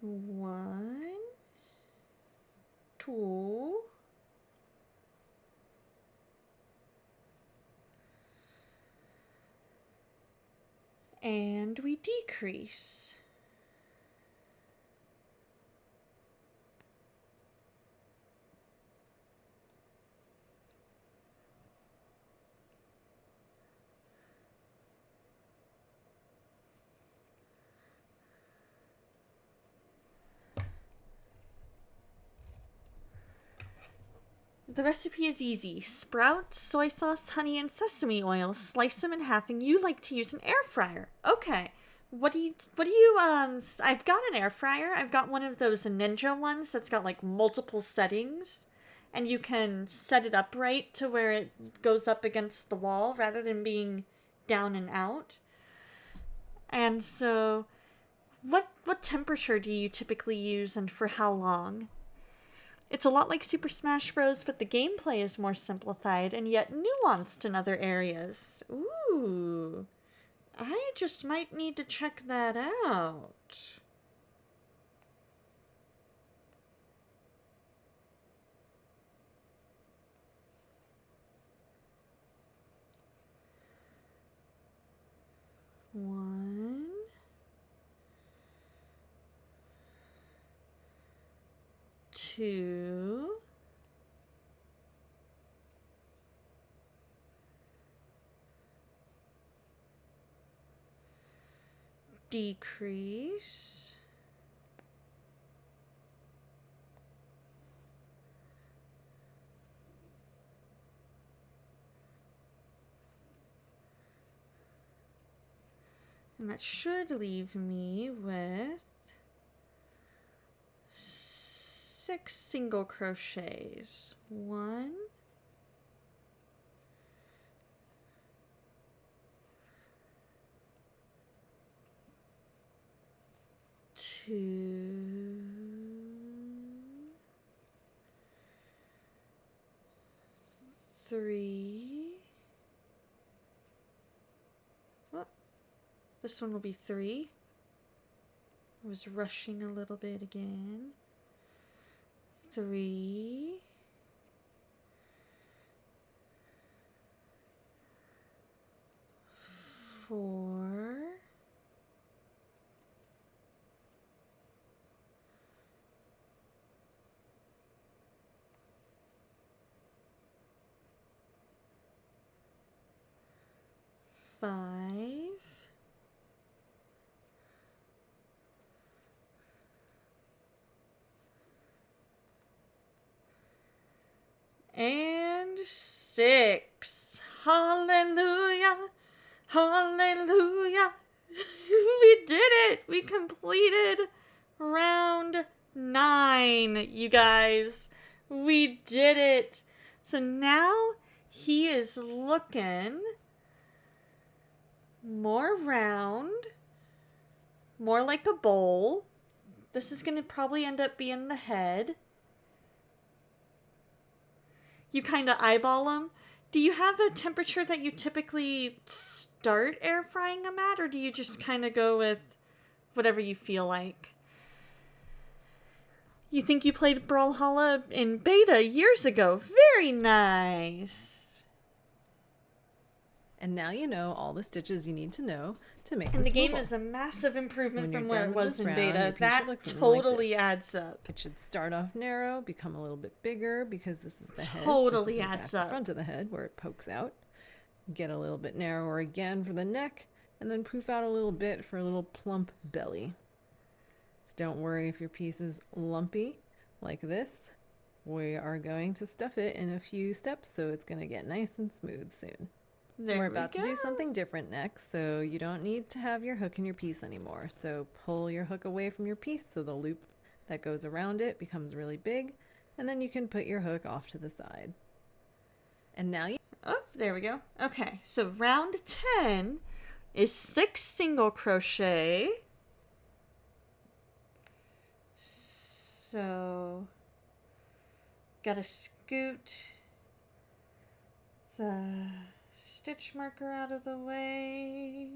One, two, and we decrease. The recipe is easy. Sprouts, soy sauce, honey, and sesame oil. Slice them in half, and you like to use an air fryer. Okay. What do you, I've got an air fryer. I've got one of those Ninja ones that's got like multiple settings. And you can set it up right to where it goes up against the wall rather than being down and out. And so, what temperature do you typically use and for how long? It's a lot like Super Smash Bros., but the gameplay is more simplified and yet nuanced in other areas. Ooh, I just might need to check that out. One, two, decrease, and that should leave me with 6 single crochets. 1, 2, 3. Oh, this one will be 3. I was rushing a little bit again. 3, 4, 5, and 6. Hallelujah! Hallelujah! We did it! We completed round 9, you guys. We did it. So now he is looking more round. more like a bowl. This is going to probably end up being the head. You kind of eyeball them. Do you have a temperature that you typically start air frying them at, or do you just kind of go with whatever you feel like? You think you played Brawlhalla in beta years ago. Very nice. And now you know all the stitches you need to know to make And this the game bubble. is a massive improvement So from when where you're it done with was this in round, beta. your piece That should look something like totally this. adds up. It should start off narrow, become a little bit bigger because this is the head. Totally This is in adds fact up. the front of the head where it pokes out. Get a little bit narrower again for the neck, and then poof out a little bit for a little plump belly. So don't worry if your piece is lumpy like this. We are going to stuff it in a few steps, so it's going to get nice and smooth soon. There We're we about to go. do something different next, so you don't need to have your hook in your piece anymore. So pull your hook away from your piece so the loop that goes around it becomes really big, and then you can put your hook off to the side. And now you... Oh, there we go. Okay, so round 10 is 6 single crochet. So, gotta scoot the stitch marker out of the way.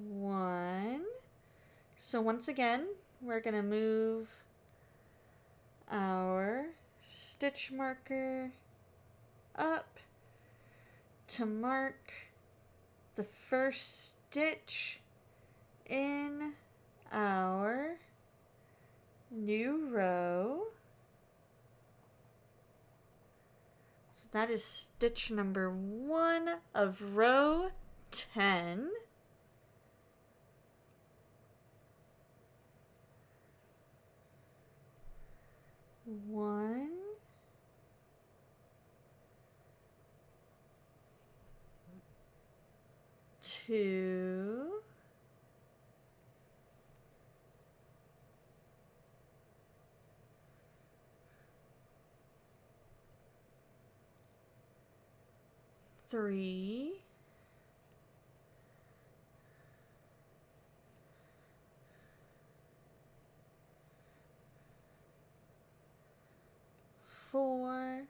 One. So once again, we're going to move our stitch marker up to mark the first stitch in our new row. So that is stitch number 1 of row 10. One, two, three, four,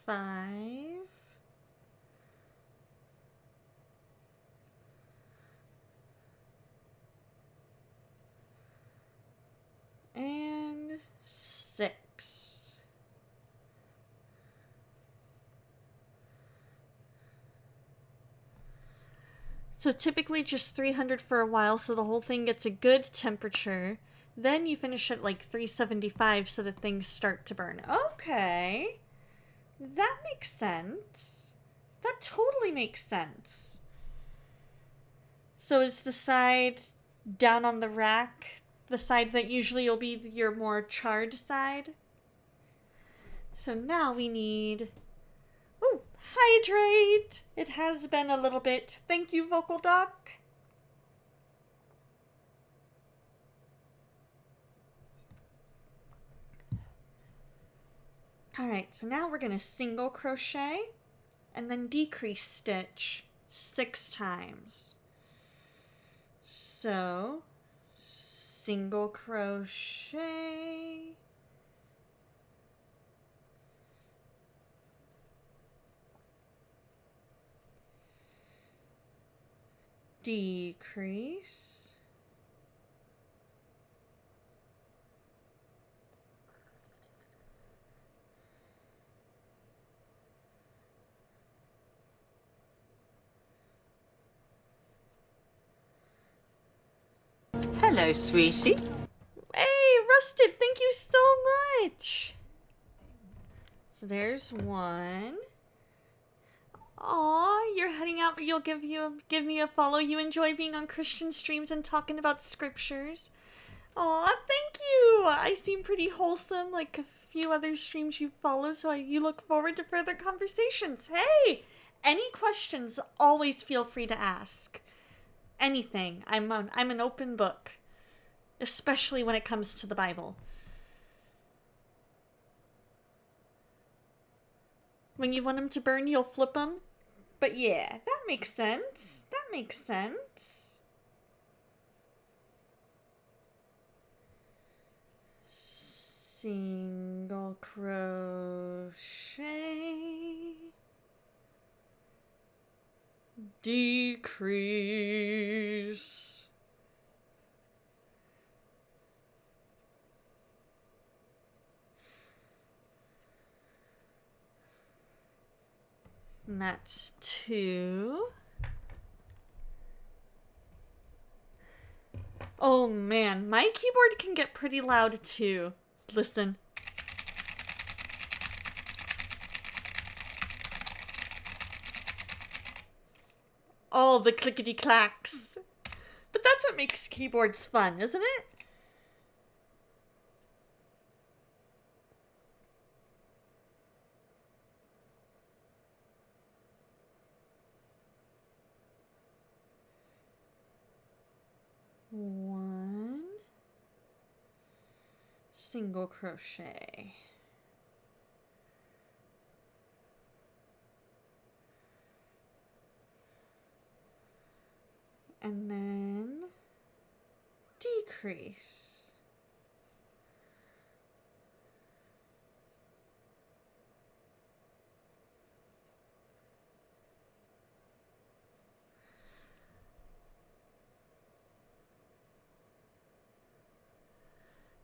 five, and 6. So typically just 300 for a while so the whole thing gets a good temperature. Then you finish at like 375 so that things start to burn. Okay. That makes sense. That totally makes sense. So is the side down on the rack the side that usually will be your more charred side? So now we need... Ooh, hydrate! It has been a little bit. Thank you, Vocal Doc. Alright, so now we're going to single crochet and then decrease stitch 6 times. So, single crochet, decrease, Hello, sweetie. Hey, Rusted, thank you so much. So there's one. Aw, you're heading out, but you'll give me a follow. You enjoy being on Christian streams and talking about scriptures. Aw, thank you. I seem pretty wholesome, like a few other streams you follow, so you look forward to further conversations. Hey, Any questions, always feel free to ask. Anything. I'm an open book, especially when it comes to the Bible. When you want them to burn, you'll flip them. But yeah, that makes sense. That makes sense. Single crochet. Decrease. And that's 2. Oh man, my keyboard can get pretty loud too. Listen. All the clickety clacks. But that's what makes keyboards fun, isn't it? One single crochet. And then decrease.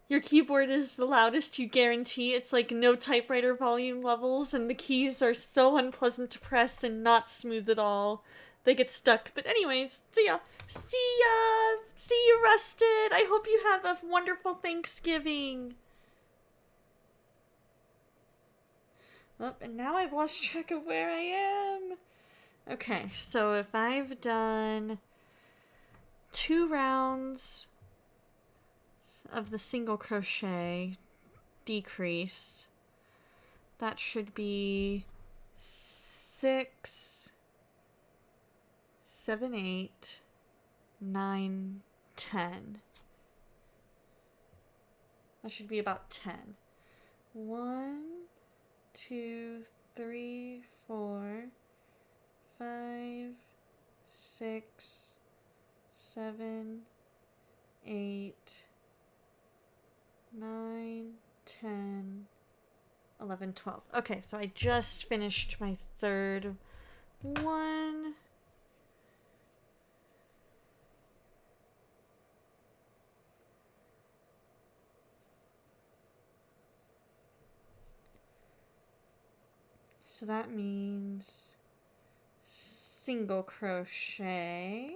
Your keyboard is the loudest, you guarantee. It's like no typewriter volume levels, and the keys are so unpleasant to press and not smooth at all. They get stuck. But anyways, see ya. See ya. See you, Rusted. I hope you have a wonderful Thanksgiving. Oh, and now I've lost track of where I am. Okay, so if I've done 2 rounds of the single crochet decrease, that should be 6, 7, 8, 9, 10. That should be about 10. 1, 2, 3, 4, 5, 6, 7, 8, 9, 10, 11, 12. Okay, so I just finished my 3rd one. So that means single crochet.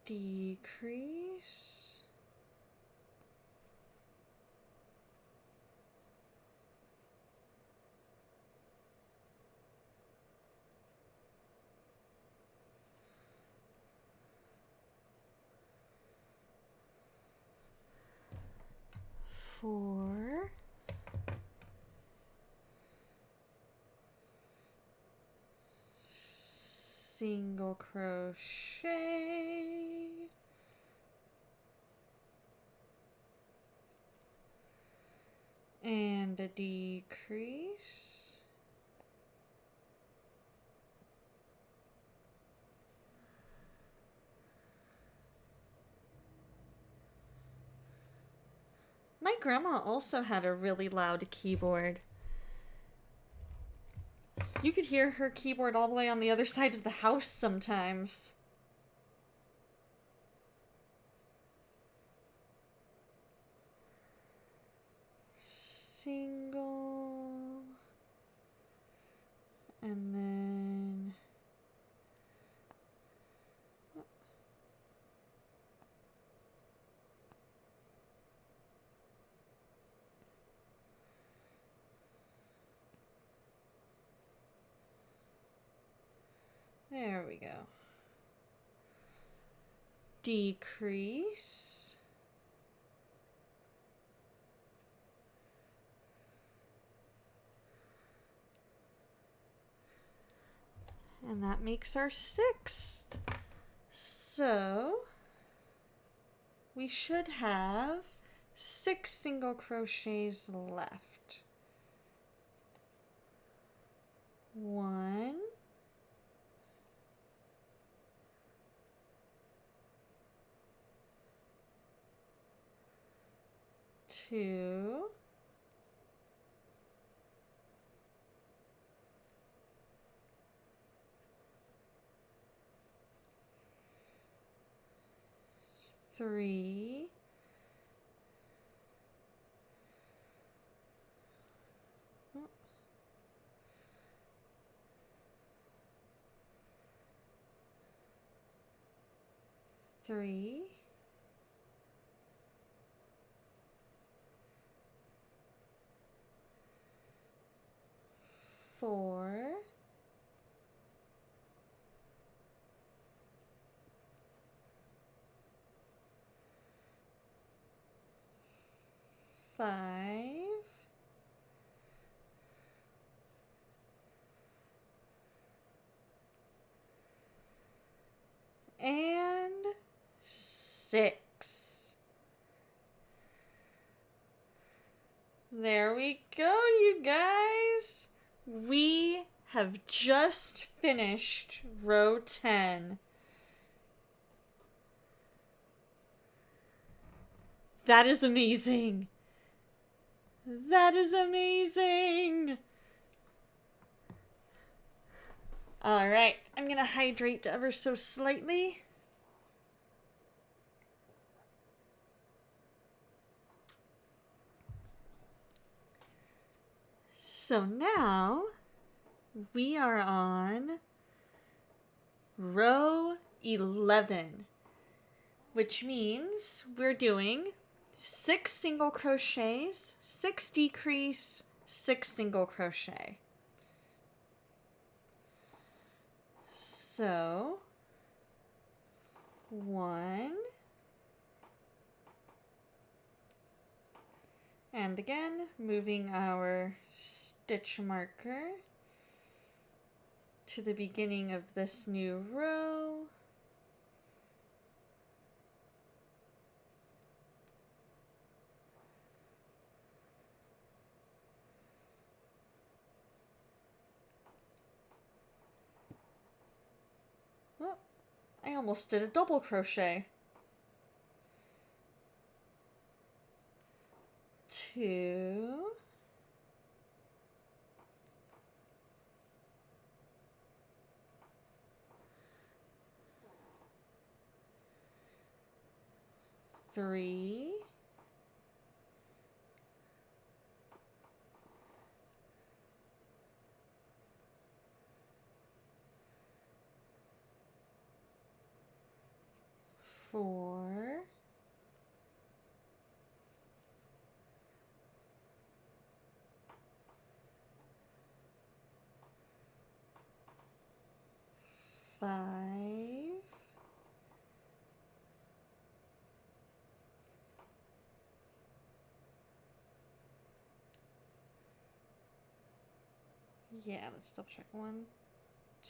Decrease. Four. Single crochet. And a decrease. My grandma also had a really loud keyboard. You could hear her keyboard all the way on the other side of the house sometimes. Single. And then... There we go. decrease, and that makes our sixth. So we should have 6 single crochets left. 1, 2, 3, 3, 4, 5, and 6. There we go, you guys. We have just finished row 10. That is amazing. That is amazing. All right, I'm gonna hydrate ever so slightly. So now we are on row 11, which means we're doing 6 single crochets, 6 decrease, 6 single crochet. So 1, and again moving our stitch marker to the beginning of this new row. Oh, I almost did a double crochet. 2, 3, 4, 5, yeah, let's double check. 1,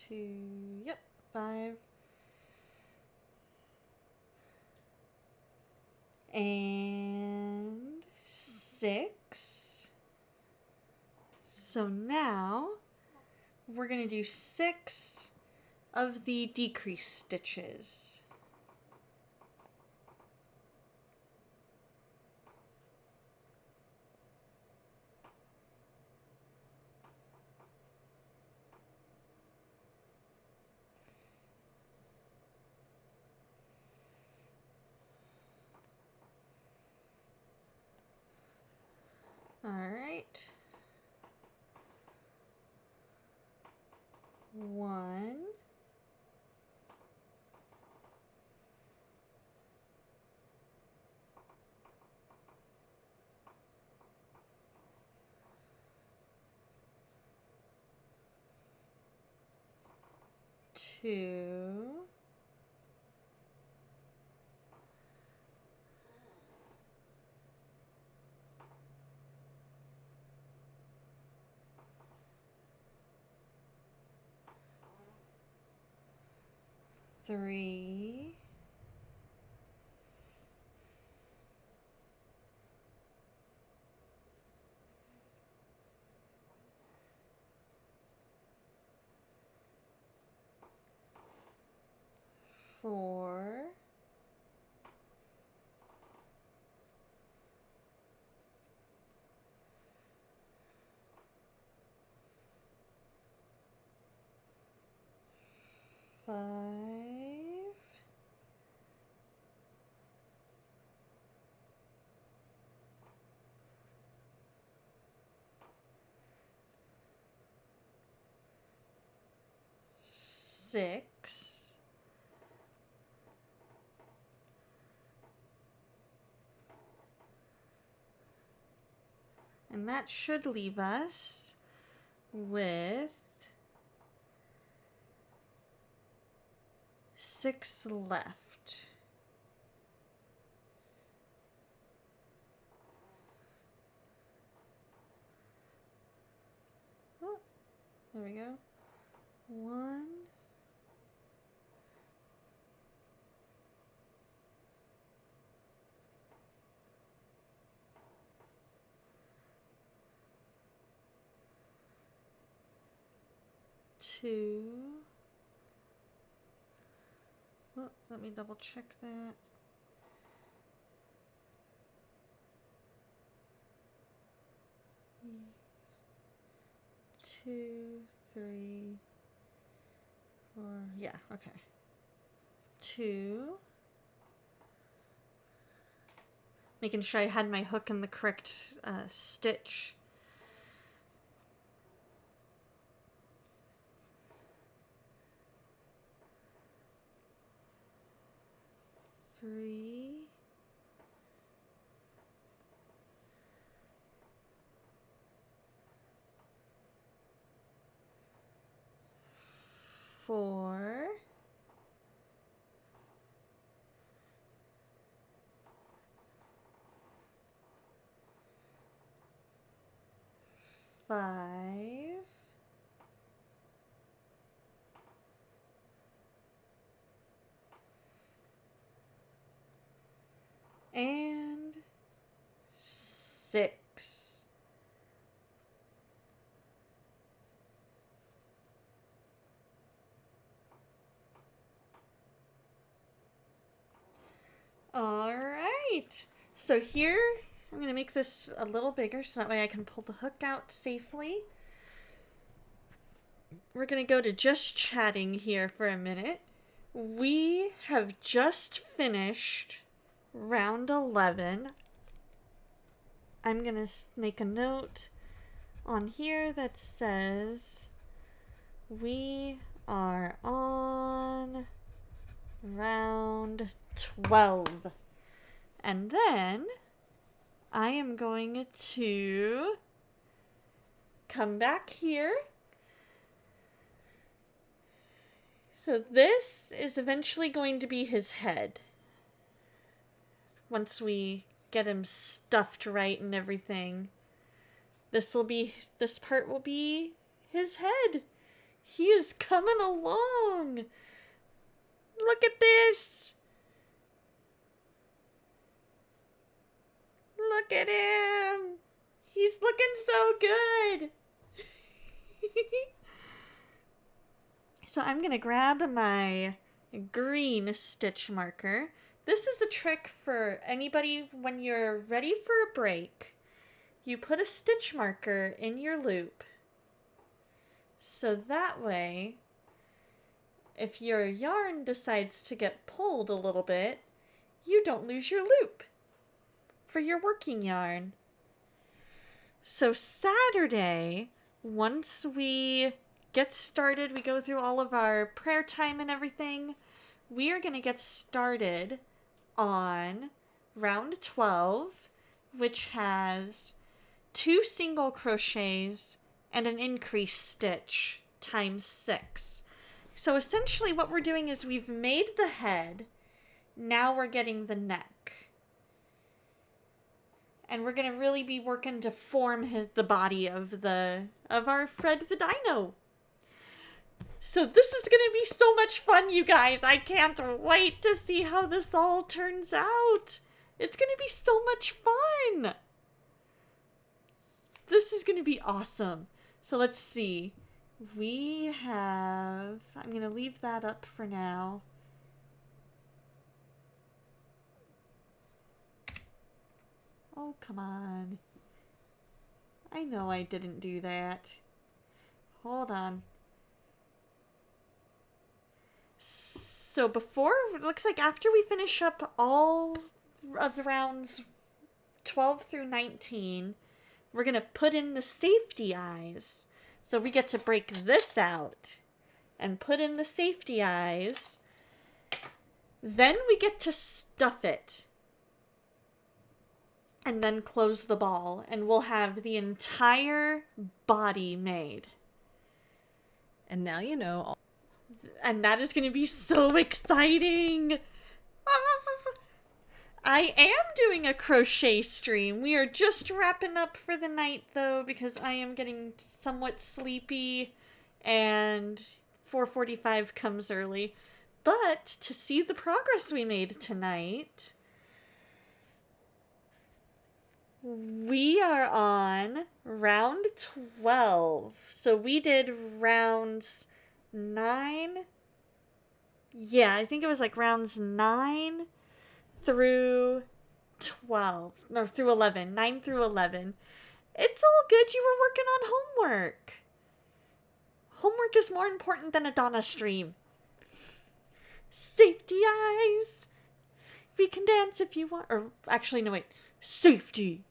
2, yep, 5, and 6. So now we're going to do 6 of the decrease stitches. All right. 1, 2, 3, 4, 5, 6, and that should leave us with 6 left. Oh, there we go. 1, 2. Oh, let me double check that. 2, 3, 4. Yeah, okay. 2. Making sure I had my hook in the correct stitch. 3. 4. 5. And 6. All right. So here, I'm going to make this a little bigger so that way I can pull the hook out safely. We're going to go to just chatting here for a minute. We have just finished round 11. I'm going to make a note on here that says we are on round 12. And then I am going to come back here. So this is eventually going to be his head. Once we get him stuffed right and everything, this part will be his head. He is coming along. Look at this. Look at him. He's looking so good. So I'm going to grab my green stitch marker. This is a trick for anybody when you're ready for a break. You put a stitch marker in your loop. So that way, if your yarn decides to get pulled a little bit, you don't lose your loop for your working yarn. So Saturday, once we get started, we go through all of our prayer time and everything, we are going to get started on round 12, which has 2 single crochets and an increased stitch times 6. So essentially what we're doing is we've made the head, now we're getting the neck. And we're going to really be working to form the body of our Fred the Dino. So this is going to be so much fun, you guys. I can't wait to see how this all turns out. It's going to be so much fun. This is going to be awesome. So let's see. We have... I'm going to leave that up for now. Oh, come on. I know I didn't do that. Hold on. So before, it looks like after we finish up all of the rounds 12 through 19, we're going to put in the safety eyes. So we get to break this out and put in the safety eyes. Then we get to stuff it. And then close the ball. And we'll have the entire body made. And now you know. And that is going to be so exciting. I am doing a crochet stream. We are just wrapping up for the night, though, because I am getting somewhat sleepy. And 4:45 comes early. But to see the progress we made tonight... We are on round 12. So we did rounds 9. Yeah, I think it was like rounds 9 through 12. No, through 11. 9 through 11. It's all good. You were working on homework. Homework is more important than a Donna stream. Safety eyes. We can dance if you want. Or actually, no, wait. Safety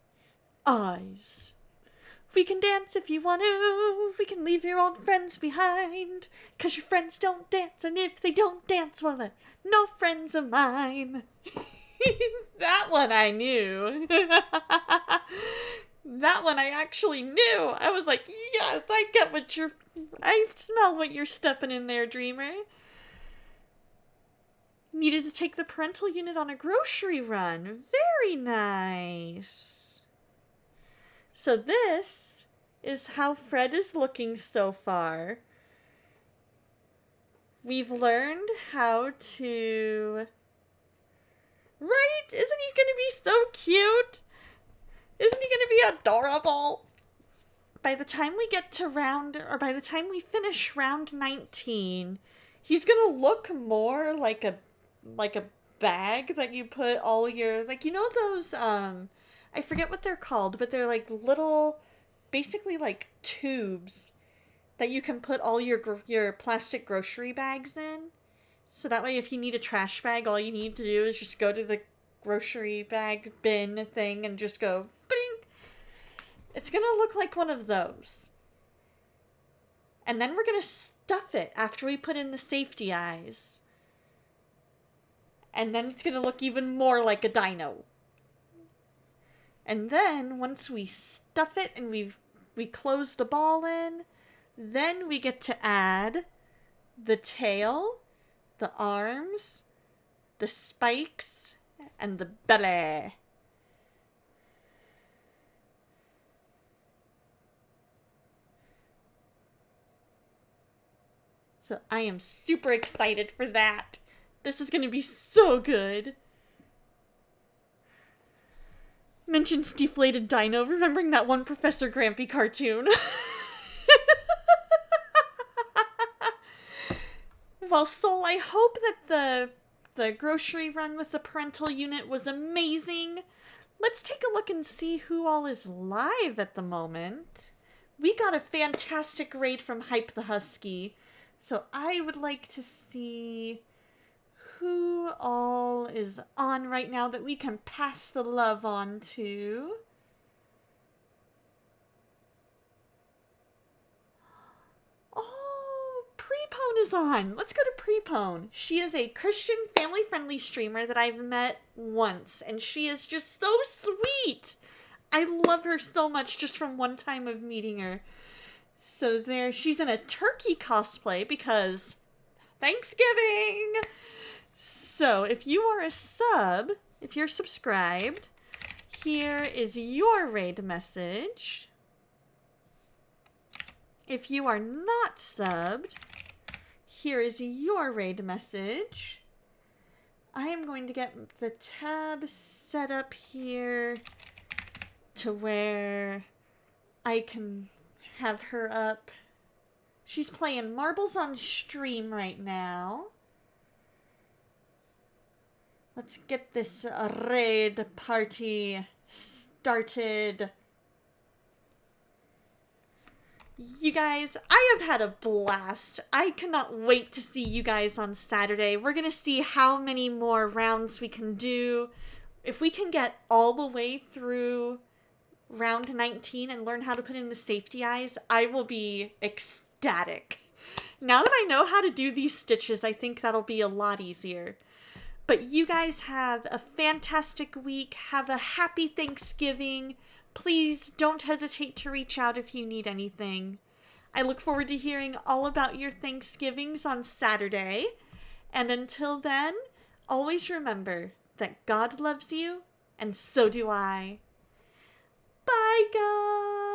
eyes. We can dance if you want to. We can leave your old friends behind. 'Cause your friends don't dance. And if they don't dance, well, they're no friends of mine. That one I knew. That one I actually knew. I was like, yes, I smell what you're stepping in there, Dreamer. Needed to take the parental unit on a grocery run. Very nice. So this is how Fred is looking so far. We've learned how to... Right? Isn't he going to be so cute? Isn't he going to be adorable? By the time we get to by the time we finish round 19, he's going to look more like a bag that you put all your, like, you know those, I forget what they're called, but they're like little, basically like tubes that you can put all your plastic grocery bags in. So that way if you need a trash bag, all you need to do is just go to the grocery bag bin thing and just go, bing! It's gonna look like one of those. And then we're gonna stuff it after we put in the safety eyes. And then it's going to look even more like a dino. And then, once we stuff it and we close the ball in, then we get to add the tail, the arms, the spikes, and the belly. So I am super excited for that. This is going to be so good. Mentions deflated dino, remembering that one Professor Grampy cartoon. Well, Soul, I hope that the grocery run with the parental unit was amazing. Let's take a look and see who all is live at the moment. We got a fantastic raid from Hype the Husky. So I would like to see who all is on right now that we can pass the love on to. Oh, Prepone is on. Let's go to Prepone. She is a Christian family-friendly streamer that I've met once, and she is just so sweet. I love her so much just from one time of meeting her. So there, she's in a turkey cosplay because Thanksgiving. So if you are a sub, if you're subscribed, here is your raid message. If you are not subbed, here is your raid message. I am going to get the tab set up here to where I can have her up. She's playing marbles on stream right now. Let's get this raid party started. You guys, I have had a blast. I cannot wait to see you guys on Saturday. We're going to see how many more rounds we can do. If we can get all the way through round 19 and learn how to put in the safety eyes, I will be ecstatic. Now that I know how to do these stitches, I think that'll be a lot easier. But you guys have a fantastic week. Have a happy Thanksgiving. Please don't hesitate to reach out if you need anything. I look forward to hearing all about your Thanksgivings on Saturday. And until then, always remember that God loves you, and so do I. Bye, guys!